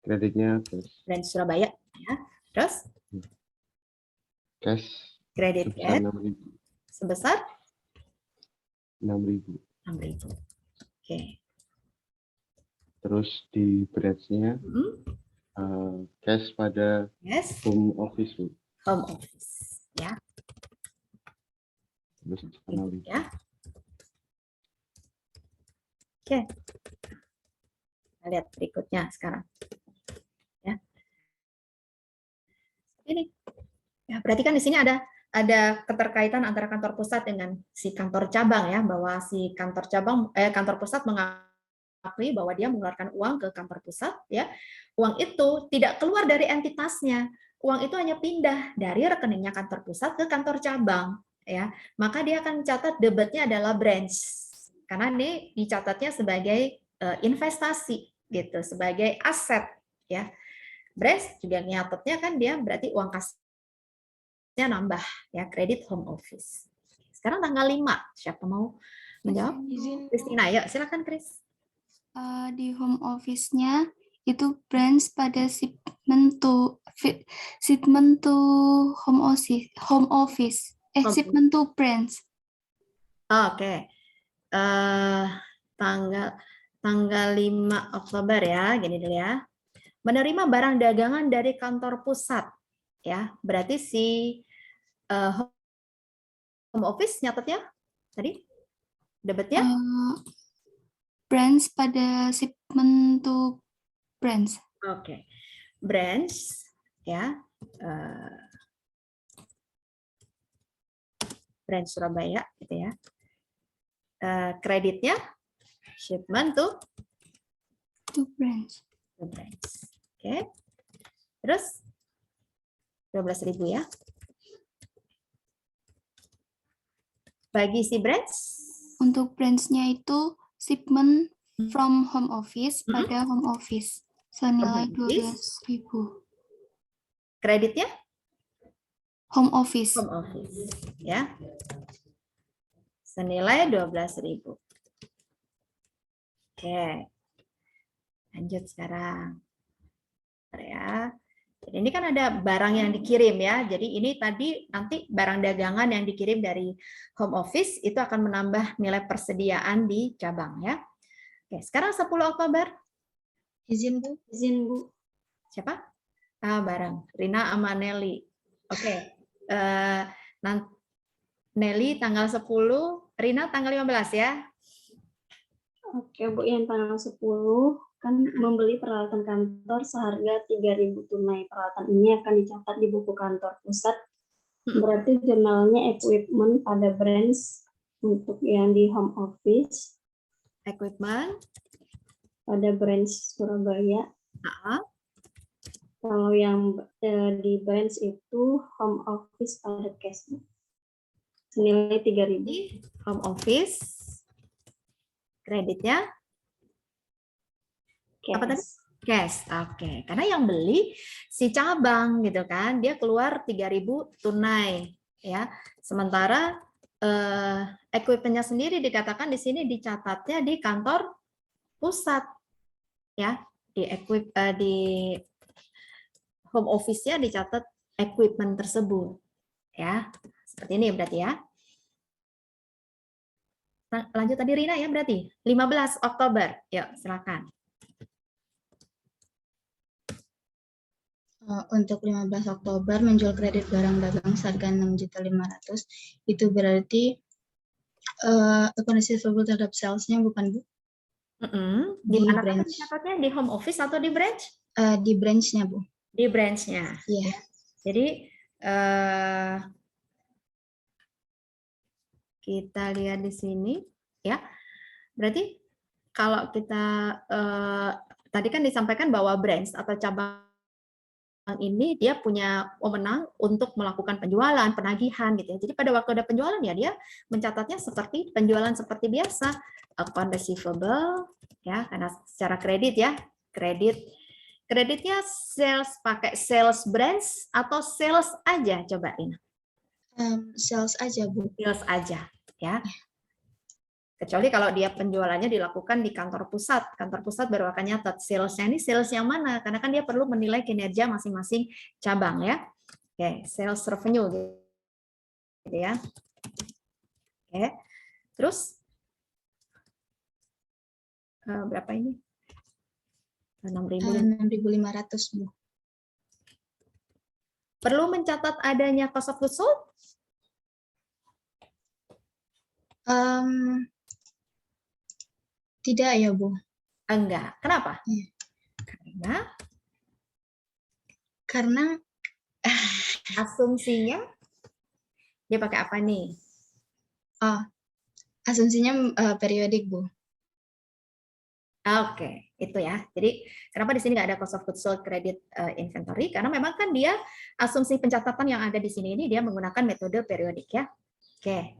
kreditnya cash. Branch Surabaya ya. Terus Cash kredit sebesar cash 6.000. sebesar 6.000. 6.000. Oke. Terus di branch-nya cash pada Yes, home office, Bu. home office ya. Terus 6.000. Ya. Oke. Kita lihat berikutnya sekarang. Ya. Ini. Ya, berarti kan di sini ada keterkaitan antara kantor pusat dengan si kantor cabang ya, bahwa si kantor pusat mengakui bahwa dia mengeluarkan uang ke kantor pusat ya. Uang itu tidak keluar dari entitasnya. Uang itu hanya pindah dari rekeningnya kantor pusat ke kantor cabang ya. Maka dia akan mencatat debitnya adalah branch. Karena ini dicatatnya sebagai investasi gitu, sebagai aset ya. Branch juga nyatetnya kan dia berarti uang kasnya nambah ya, kredit home office. Sekarang tanggal 5, siapa mau menjawab? Izin, Bu. Christina, ya silakan Chris. Di home office-nya itu branch pada shipment to home office. Shipment to branch. Oke. Tanggal 5 Oktober ya, gini dulu ya. Menerima barang dagangan dari kantor pusat ya. Berarti si home office nyatetnya tadi debitnya Branch pada shipment to branch. Oke. Branch ya. Branch Surabaya gitu ya. Kreditnya shipment to branch. Oke. Terus 12.000 ya. Bagi si branch? Untuk branch-nya itu shipment from home office pada home office senilai 12.000. Kreditnya? Home office. Home office ya. Senilai 12.000. Oke. Lanjut sekarang. Ya. Jadi ini kan ada barang yang dikirim ya. Jadi ini tadi nanti barang dagangan yang dikirim dari home office itu akan menambah nilai persediaan di cabang ya. Oke, sekarang 10 Oktober. Izin, Bu. Izin, Bu. Siapa? Bareng. Rina sama Nelly. Oke. Nelly tanggal 10, Rina tanggal 15 ya. Oke, Bu, yang tanggal 10 kan membeli peralatan kantor seharga 3.000 tunai. Peralatan ini akan dicatat di buku kantor pusat. Berarti jurnalnya equipment pada branch untuk yang di home office, Equipment. pada branch Surabaya. Kalau yang di branch itu home office pada cash, Bu. Senilai 3.000. Home office. Kreditnya apa tadi? Cash. Oke. Karena yang beli si cabang gitu kan, dia keluar 3.000 tunai ya. Sementara equipment-nya sendiri dikatakan di sini dicatatnya di kantor pusat ya. Di home office-nya dicatat equipment tersebut ya. Seperti ini berarti ya. Lanjut tadi Rina ya berarti 15 Oktober. Yuk, silakan. Untuk 15 Oktober menjual kredit barang dagang seharga 6.500.000 itu berarti account receivable terhadap sales-nya bukan, Bu? Di mana branch. dicatatnya? Di home office atau di branch? Di branch-nya, Bu. Di branch-nya. Iya. Jadi kita lihat di sini ya. Berarti kalau kita tadi kan disampaikan bahwa branch atau cabang ini dia punya wewenang untuk melakukan penjualan, penagihan gitu ya. Jadi pada waktu ada penjualan ya dia mencatatnya seperti penjualan seperti biasa, account receivable ya, karena secara kredit ya. Kreditnya sales pakai sales branch atau sales aja coba Ina? Sales aja, Bu. Sales aja ya. Kecuali kalau dia penjualannya dilakukan di kantor pusat baru akan nyatat salesnya ini sales yang mana, karena kan dia perlu menilai kinerja masing-masing cabang ya. Oke, sales revenue gitu ya. Oke, terus berapa ini? 6.500, Bu. Perlu mencatat adanya cost of goods sold? Tidak ya, Bu. Enggak. Kenapa? Iya. Karena asumsinya dia pakai apa nih? Asumsinya periodik, Bu. Oke, itu ya. Jadi kenapa di sini nggak ada cost of goods sold credit inventory? Karena memang kan dia asumsi pencatatan yang ada di sini ini dia menggunakan metode periodik ya. Oke.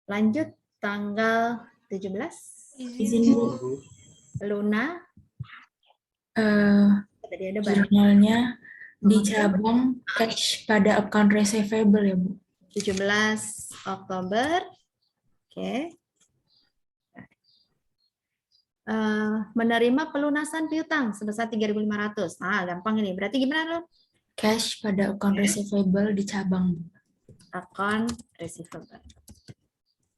Lanjut tanggal 17. Izin, Bu. Luna. Tadi ada Jurnalnya di cabang cash pada account receivable ya, Bu. 17 Oktober. Oke. Menerima pelunasan piutang sebesar 3.500. Nah, gampang ini. Berarti gimana, Lun? Cash pada account receivable di cabang, Bu. Account receivable.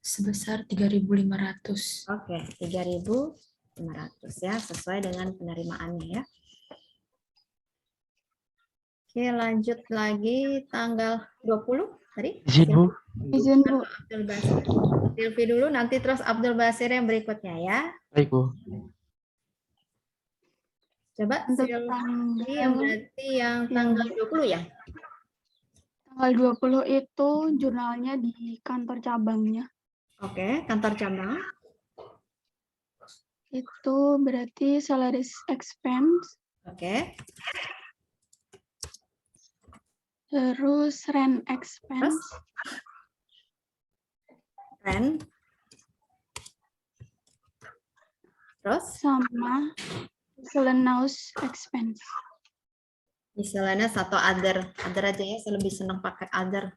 Sebesar 3.500. Oke, 3.500 ya, sesuai dengan penerimaannya ya. Oke, lanjut lagi tanggal 20 tadi. Izin, Bu. Izin, Bu. Abdul Basir. Silvi dulu, nanti terus Abdul Basir yang berikutnya ya. Baik, Bu. Coba Untuk Silvi yang berarti yang tanggal 20 ya? Tanggal 20 itu jurnalnya di kantor cabangnya. Oke, kantor cabang. Itu berarti salaries expense, Oke. terus rent expense, Rent. Terus sama miscellaneous expense. miscellaneous atau other aja ya, saya lebih senang pakai other.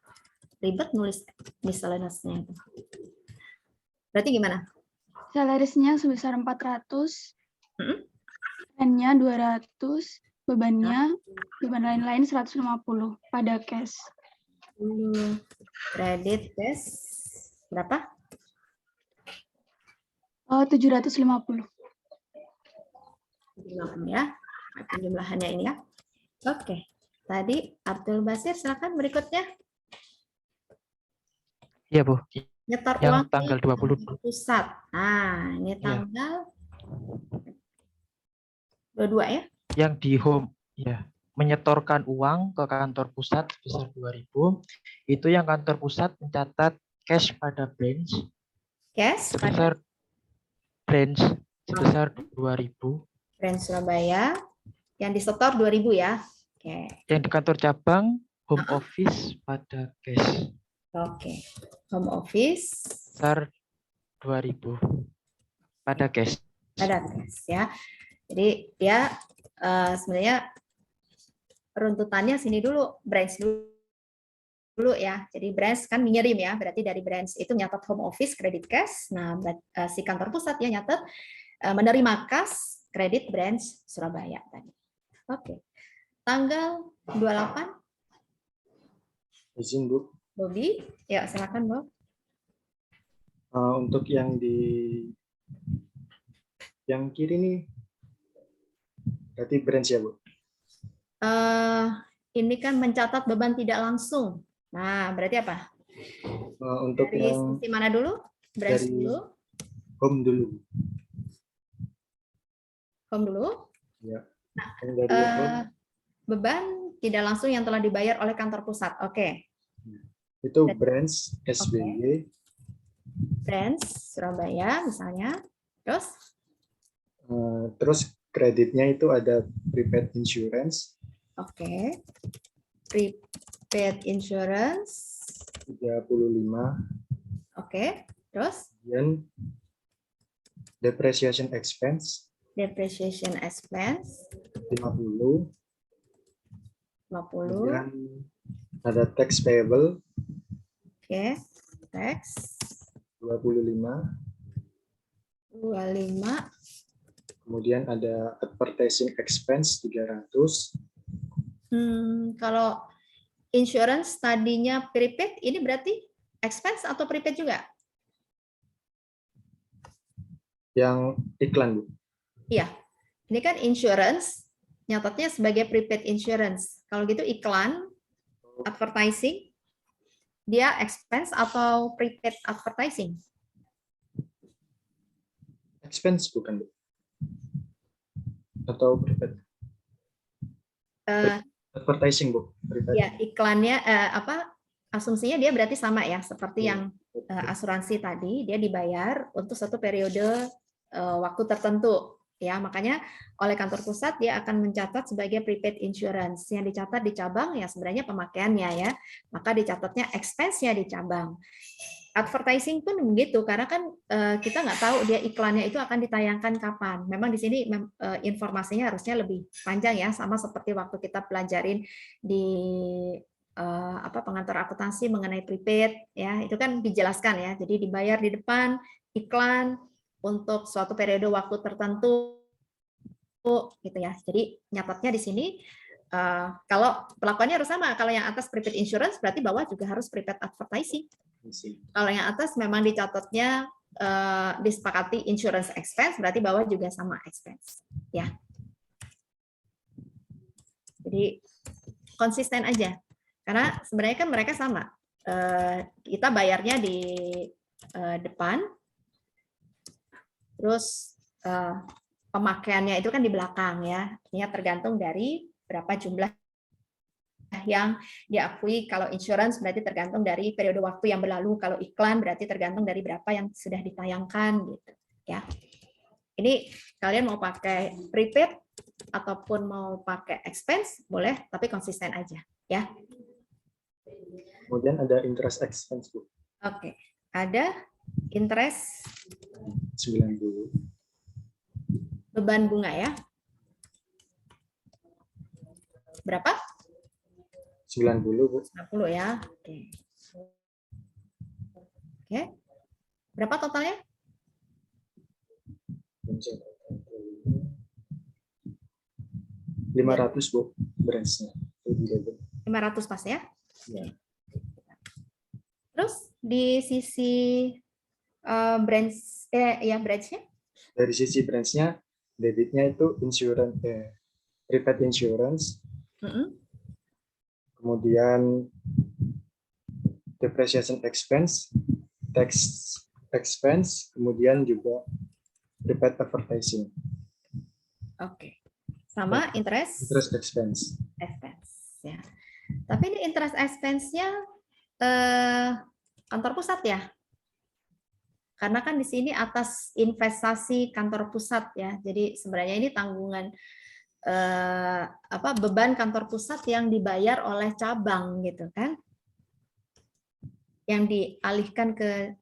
Ribet nulis miscellaneous-nya itu. Berarti gimana? Salarisnya sebesar 400, rentnya 200, beban lain-lain 150 pada cash. Kredit cash berapa? 750. Ya, penjumlahannya ini ya. Oke, tadi Abdul Basir, silakan berikutnya. Iya, Bu. Nyetor Yang uang tanggal di 20. kantor pusat. Nah, ini Iya. tanggal 22 ya. Yang di home, ya, menyetorkan uang ke kantor pusat sebesar 2.000, itu yang kantor pusat mencatat cash pada branch Cash pada sebesar branch sebesar 2.000, Brand Surabaya yang disetor 2.000 ya. Oke. yang di kantor cabang home Ah. office pada cash Oke. Home office sebesar 2.000 pada cash. ada cash ya. Jadi dia sebenarnya runtutannya sini dulu, branch dulu ya. Jadi branch kan mengirim ya, berarti dari branch itu nyatat home office kredit cash. Nah, si kantor pusat ya nyatat menerima kas kredit branch Surabaya tadi. Oke. Tanggal 28 Izin Bu, Bobby, ya silakan Bob. untuk yang yang kiri nih, berarti branch ya Bu? Ini kan mencatat beban tidak langsung. Nah, berarti apa? Untuk Dari yang sisi mana dulu? Branch dari dulu, home dulu. home dulu. Ya. Nah, Yang dari home beban tidak langsung yang telah dibayar oleh kantor pusat. Oke. itu branch SBY. Branch Surabaya misalnya. Terus? Terus kreditnya itu ada prepaid insurance. Oke. Prepaid insurance. 35. Oke. Terus? Kemudian depreciation expense. Depreciation expense. 50. 50. Kemudian ada tax payable. Oke. Tax. 25. Kemudian ada advertising expense 300. Kalau insurance tadinya prepaid, ini berarti expense atau prepaid juga? Yang iklan Bu. Iya. Ini kan insurance, nyatatnya sebagai prepaid insurance. Kalau gitu iklan, advertising, dia expense atau prepaid advertising? Expense bukan Bu? Atau prepaid? Advertising Bu. Prepaid. Ya, iklannya asumsinya dia berarti sama ya, seperti yang asuransi tadi, dia dibayar untuk satu periode waktu tertentu. Ya, makanya oleh kantor pusat dia akan mencatat sebagai prepaid insurance. Yang dicatat di cabang ya sebenarnya pemakaiannya ya. Maka dicatatnya expense-nya di cabang. Advertising pun begitu, karena kan kita nggak tahu dia iklannya itu akan ditayangkan kapan. Memang di sini informasinya harusnya lebih panjang ya, sama seperti waktu kita pelajarin di pengantar akuntansi mengenai prepaid ya, itu kan dijelaskan ya. Jadi dibayar di depan, iklan untuk suatu periode waktu tertentu gitu ya. Jadi nyatatnya di sini kalau pelakuannya harus sama. Kalau yang atas prepaid insurance berarti bawah juga harus prepaid advertising. Kalau yang atas memang dicatatnya disepakati insurance expense, berarti bawah juga sama expense ya. Jadi konsisten aja. Karena sebenarnya kan mereka sama. Kita bayarnya di depan, terus pemakaiannya itu kan di belakang ya. Artinya tergantung dari berapa jumlah yang diakui. Kalau insurance berarti tergantung dari periode waktu yang berlalu. Kalau iklan berarti tergantung dari berapa yang sudah ditayangkan gitu ya. Ini kalian mau pakai prepaid ataupun mau pakai expense boleh, tapi konsisten aja ya. Kemudian ada interest expense Bu. Oke, ada interest 90. Beban bunga ya. Berapa? 90 Bu. 90 ya. Oke. Oke. Berapa totalnya? 500 Bu branch-nya. 500 pas ya. Ya. Terus di sisi branch branch-nya? Dari sisi branch-nya debitnya itu insurance prepaid insurance. Kemudian depreciation expense tax expense, kemudian juga prepaid advertising. Oke. Sama interest Interest expense. ya. Tapi ini interest expense-nya kantor pusat ya. Karena kan di sini atas investasi kantor pusat ya. Jadi sebenarnya ini tanggungan beban kantor pusat yang dibayar oleh cabang gitu kan. Yang dialihkan ke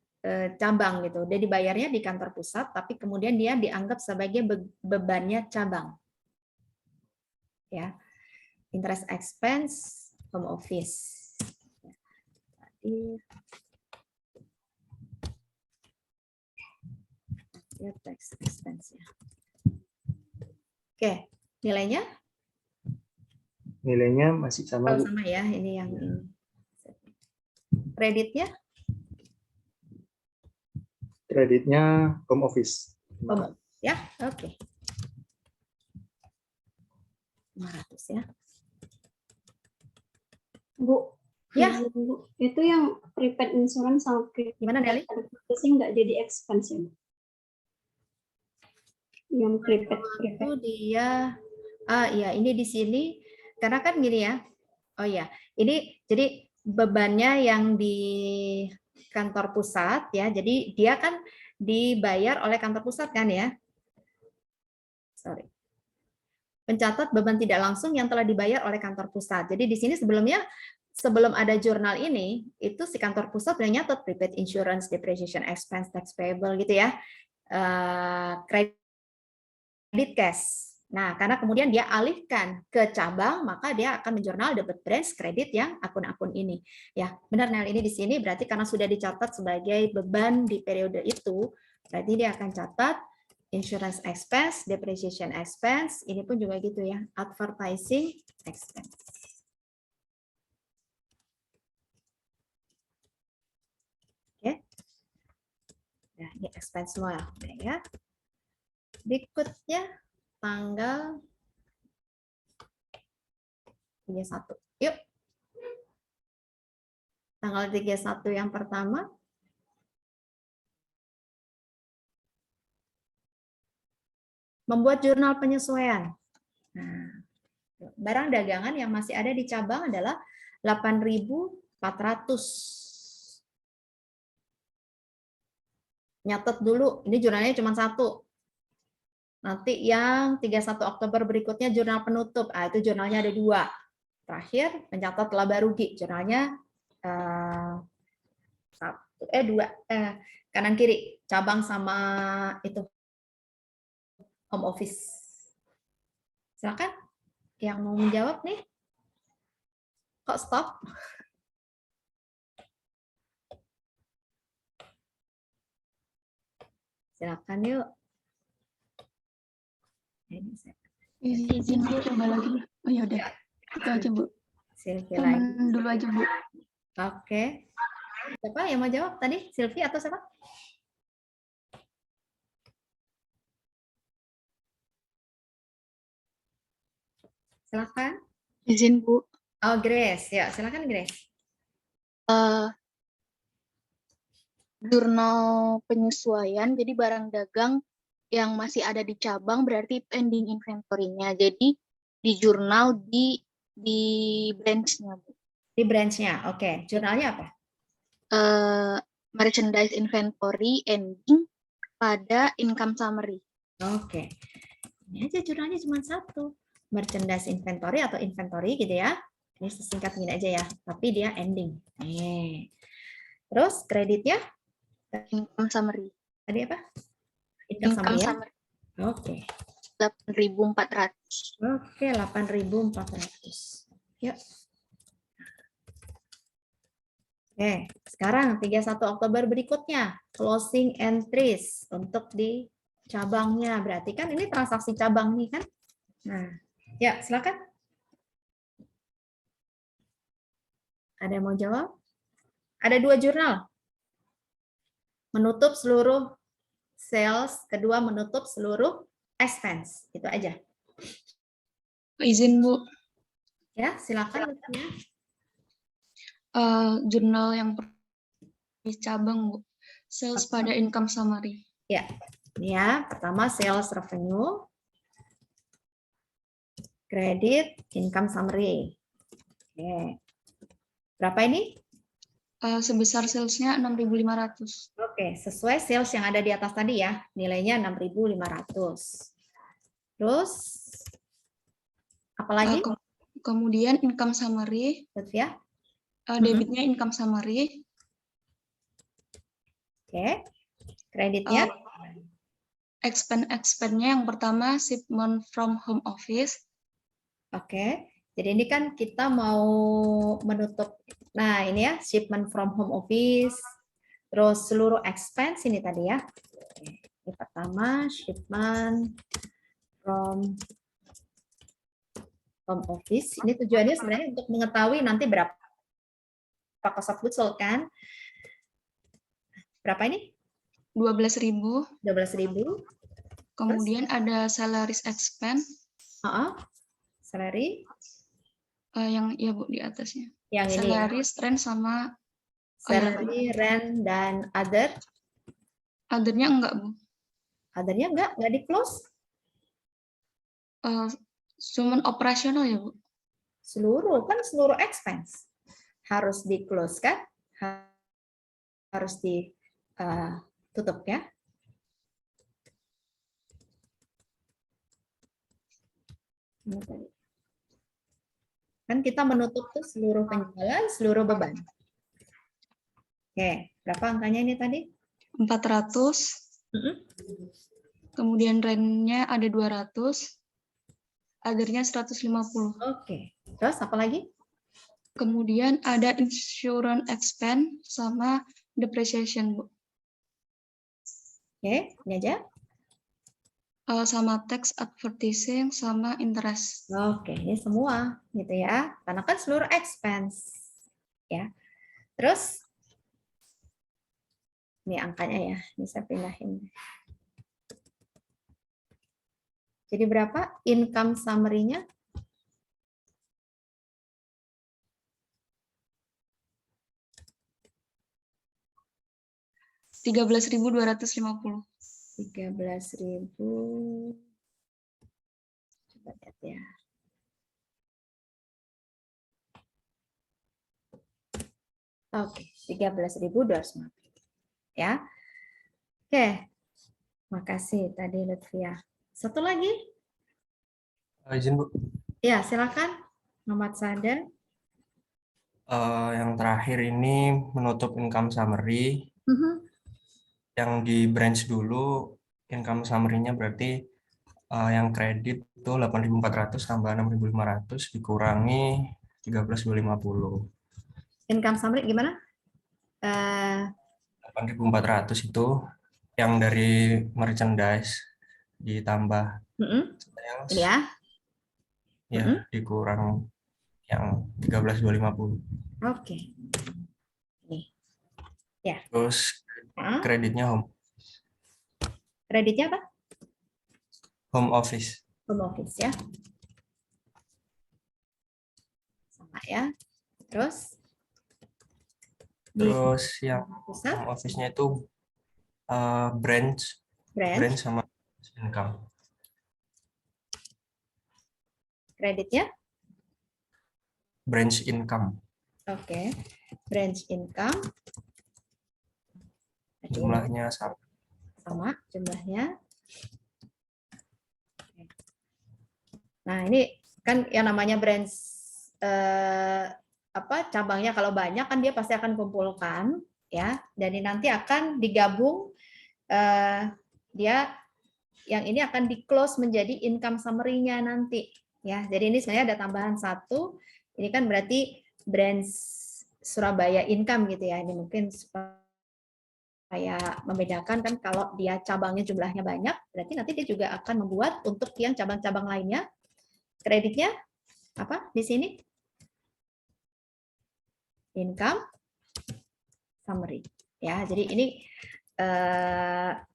cabang gitu. Dia dibayarnya di kantor pusat tapi kemudian dia dianggap sebagai bebannya cabang. Ya. Interest expense home office. Tadi ya tax expense ya. Oke, nilainya? Nilainya masih sama, Bu. Sama ya, ini yang ini. Kreditnya? Kreditnya home office. Ya, oke. 500 ya. Bu, Ya. Bu, itu yang prepaid insurance sama prepaid Gimana, Deli? advertising nggak jadi expense ya, Bu? Yang prepaid. Itu dia, iya ini di sini, karena kan gini ya, oh ya, ini jadi bebannya yang di kantor pusat ya, jadi dia kan dibayar oleh kantor pusat kan ya, sorry. Pencatat beban tidak langsung yang telah dibayar oleh kantor pusat. Jadi di sini sebelum ada jurnal ini, itu si kantor pusat udah nyatet prepaid insurance, depreciation expense, tax payable gitu ya, credit cash. Nah, karena kemudian dia alihkan ke cabang, maka dia akan menjurnal debit branch kredit yang akun-akun ini. Ya, benar Nel, ini di sini berarti karena sudah dicatat sebagai beban di periode itu, berarti dia akan catat insurance expense, depreciation expense, ini pun juga gitu ya, advertising expense. Oke. Nah, ini expense semua ya. Berikutnya tanggal 31. Yuk. Tanggal 31 yang pertama. Membuat jurnal penyesuaian. Nah, barang dagangan yang masih ada di cabang adalah 8.400. Nyatet dulu, ini jurnalnya cuma satu. Nanti yang 31 Oktober berikutnya jurnal penutup. Itu jurnalnya ada 2. Terakhir mencatat laba rugi. Jurnalnya 2 kanan kiri, cabang sama itu home office. Silakan yang mau menjawab nih. Kok stop? Silakan yuk. Izin Bu, coba lagi. Oh ya udah. Itu aja Bu. Silvi Temen lagi. dulu aja Bu. Oke. Siapa yang mau jawab tadi? Silvi atau siapa? Silakan. Izin Bu. Oh, Grace. Ya, silakan Grace. Jurnal penyesuaian, jadi barang dagang yang masih ada di cabang berarti pending inventory-nya. Jadi di jurnal di branch-nya, Bu. Di branch-nya. Oke. Jurnalnya apa? Merchandise inventory ending pada income summary. Oke. Ini aja jurnalnya cuma satu. Merchandise inventory atau inventory gitu ya. Ini sesingkat gini aja ya. Tapi dia ending. Terus kreditnya? Income summary. Tadi apa? Income summary. Oke. 8.400. Oke, 8.400. Yuk. Oke, sekarang 31 Oktober berikutnya. Closing entries untuk di cabangnya. Berarti kan ini transaksi cabang nih kan? Nah, ya silakan. Ada yang mau jawab? Ada 2 jurnal. Menutup seluruh sales, kedua menutup seluruh expense. Itu aja. Izin Bu. Ya, silakan. Jurnal yang di cabang Bu. Sales pada income summary. Ya, ini ya. Pertama sales revenue, credit, income summary. Oke. Berapa ini? Sebesar salesnya 6.500. Oke, sesuai sales yang ada di atas tadi ya. Nilainya 6.500. Terus, apalagi? Kemudian income summary. Lutfia? Debitnya income summary. Oke. Kreditnya? Expense-nya yang pertama shipment from home office. Oke. Jadi ini kan kita mau menutup. Nah, ini ya, shipment from home office. Terus seluruh expense ini tadi ya. Oke. Ini pertama, shipment from home office. Ini tujuannya sebenarnya untuk mengetahui nanti berapa cost of goods sold kan. Berapa ini? 12.000. 12.000. Kemudian ada salaries expense. Salary. Yang ya Bu di atasnya. Yang ini. Salaries, rent sama Salary, rent, dan other. Other-nya enggak Bu. Other-nya enggak di close. Cuman operasional ya Bu. Seluruh expense harus di close kan? Harus ditutup ya. Kan kita menutup tuh seluruh penjualan, seluruh beban. Oke, berapa angkanya ini tadi? 400. Kemudian rent-nya ada 200. Other-nya 150. Oke. Terus apa lagi? Kemudian ada insurance expense sama depreciation, Bu. Oke, ini aja. Sama tax advertising sama interest. Oke, ini semua gitu ya. Karena kan seluruh expense. Ya. Terus ini angkanya ya, ini saya pindahin. Jadi berapa income summary-nya? $13.250. 13.000. Coba lihat ya. Oke, 13.250. Ya. Oke. Makasih tadi Lutfia. Satu lagi? Izin Bu. Ya, silakan. Muhammad Sadar. Yang terakhir ini menutup income summary. Yang di branch dulu income summary-nya berarti yang kredit itu 8.400 tambah 6.500 dikurangi 13.250. Income summary gimana? 8.400 itu yang dari merchandise ditambah sales. Ya. Ya, dikurang yang 13.250. Oke. Nih. Ya. Terus kreditnya home. Kreditnya apa? Home office. Home office ya. Sama ya. Terus yang home office-nya itu branch sama income. Kreditnya? Branch income. Oke. Branch income. Jumlahnya sama. Sama jumlahnya. Nah, ini kan yang namanya branch cabangnya kalau banyak kan dia pasti akan kumpulkan ya, dan ini nanti akan digabung, dia yang ini akan di close menjadi income summary-nya nanti ya. Jadi ini sebenarnya ada tambahan satu, ini kan berarti branch Surabaya income gitu ya. Ini mungkin supaya membedakan kan, kalau dia cabangnya jumlahnya banyak, berarti nanti dia juga akan membuat untuk yang cabang-cabang lainnya kreditnya apa di sini? Income summary ya. Jadi ini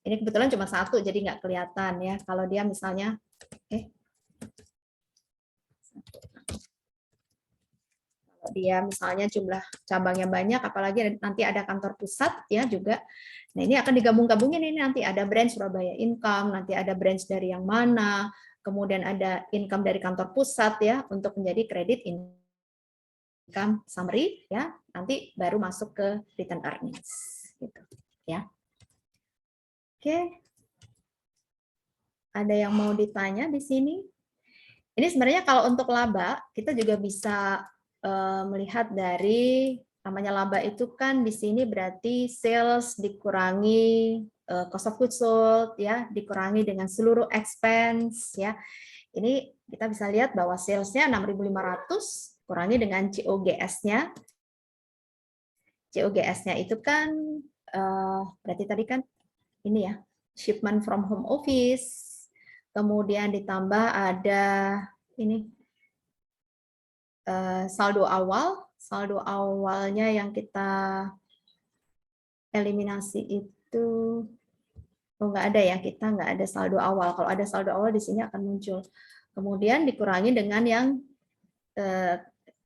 kebetulan cuma satu, jadi nggak kelihatan ya. Kalau dia misalnya kalau dia misalnya jumlah cabangnya banyak, apalagi nanti ada kantor pusat ya juga. Nah, ini akan digabung-gabungin, ini nanti ada branch Surabaya Income, nanti ada branch dari yang mana, kemudian ada income dari kantor pusat ya untuk menjadi kredit income summary ya, nanti baru masuk ke return earnings gitu ya. Oke. Ada yang mau ditanya di sini? Ini sebenarnya kalau untuk laba kita juga bisa melihat dari namanya laba itu kan di sini berarti sales dikurangi cost of goods sold ya, dikurangi dengan seluruh expense ya. Ini kita bisa lihat bahwa salesnya 6.500 kurangi dengan COGS-nya. COGS-nya itu kan berarti tadi kan ini ya, shipment from home office. Kemudian ditambah ada ini saldo awalnya yang kita eliminasi itu nggak ada ya, kita nggak ada saldo awal. Kalau ada saldo awal di sini akan muncul. Kemudian dikurangi dengan yang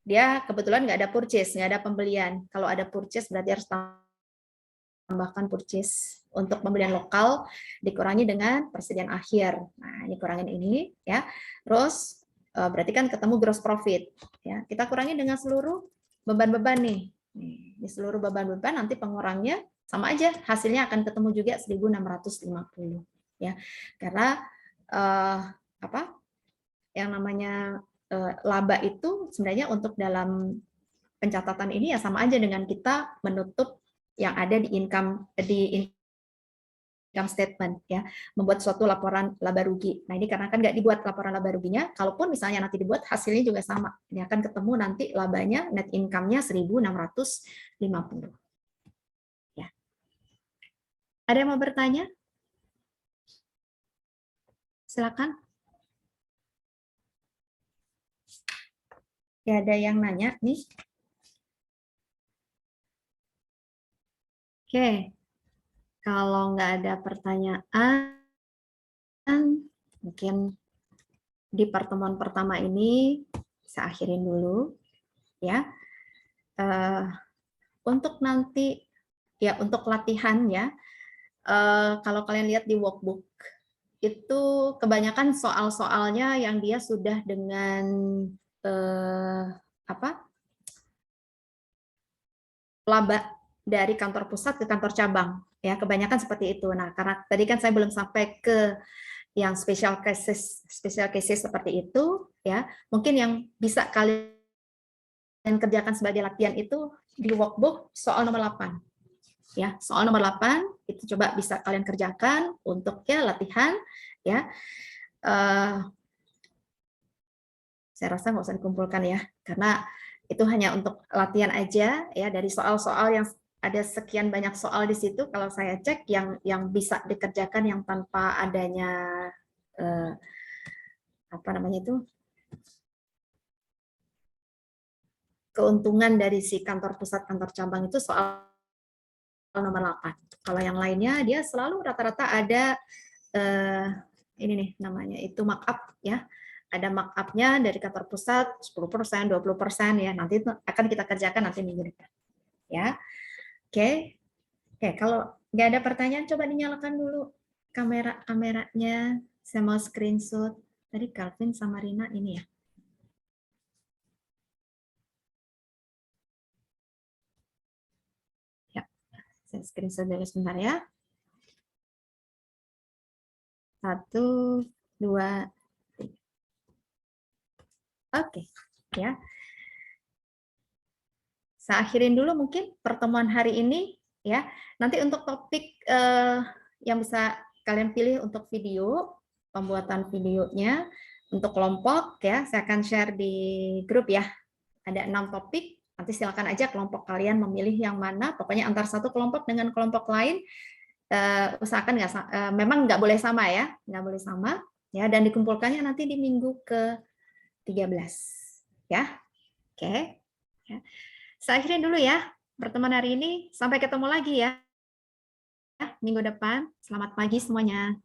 dia kebetulan nggak ada purchase, nggak ada pembelian. Kalau ada purchase berarti harus tambahkan purchase untuk pembelian lokal, dikurangi dengan persediaan akhir. Nah, ini kurangin ini ya. Terus berarti kan ketemu gross profit ya. Kita kurangi dengan seluruh beban-beban nih. Di seluruh beban-beban nanti pengurangnya sama aja, hasilnya akan ketemu juga 1.650 ya. Karena apa? Yang namanya laba itu sebenarnya untuk dalam pencatatan ini ya sama aja dengan kita menutup yang ada di income statement ya, membuat suatu laporan laba rugi. Nah, ini karena kan nggak dibuat laporan laba ruginya, kalaupun misalnya nanti dibuat hasilnya juga sama. Ini akan ketemu nanti labanya, net income-nya 1.650. Ya. Ada yang mau bertanya? Silakan. Ya, ada yang nanya nih. Oke, kalau nggak ada pertanyaan, mungkin di pertemuan pertama ini saya akhirin dulu, ya. Untuk nanti, ya untuk latihan ya, kalau kalian lihat di workbook, itu kebanyakan soal-soalnya yang dia sudah dengan laba dari kantor pusat ke kantor cabang ya, kebanyakan seperti itu. Nah, karena tadi kan saya belum sampai ke yang special cases seperti itu ya, mungkin yang bisa kalian kerjakan sebagai latihan itu di workbook soal nomor 8 ya. Soal nomor 8 itu coba bisa kalian kerjakan untuk ya latihan ya. Saya rasa nggak usah dikumpulkan ya, karena itu hanya untuk latihan aja ya. Dari soal-soal yang ada sekian banyak soal di situ, kalau saya cek yang bisa dikerjakan yang tanpa adanya apa namanya itu, keuntungan dari si kantor pusat kantor cabang, itu soal nomor 8. Kalau yang lainnya dia selalu rata-rata ada ini nih namanya itu markup ya. Ada markup-nya dari kantor pusat 10%, 20% ya. Nanti itu akan kita kerjakan nanti minggu depan. Ya. Oke, kalau nggak ada pertanyaan, coba dinyalakan dulu kameranya. Saya mau screenshot. Tadi Calvin sama Rina ini ya. Ya, saya screenshot dulu sebentar ya. 1, 2, 3. Oke, ya. Saya akhirin dulu mungkin pertemuan hari ini ya. Nanti untuk topik yang bisa kalian pilih untuk video, pembuatan videonya untuk kelompok ya, saya akan share di grup ya. Ada 6 topik. Nanti silakan aja kelompok kalian memilih yang mana. Pokoknya antar satu kelompok dengan kelompok lain usahakan memang nggak boleh sama ya, nggak boleh sama ya. Dan dikumpulkannya nanti di minggu ke-13 ya. Oke. Ya. Saya akhirin dulu ya pertemuan hari ini. Sampai ketemu lagi ya minggu depan. Selamat pagi semuanya.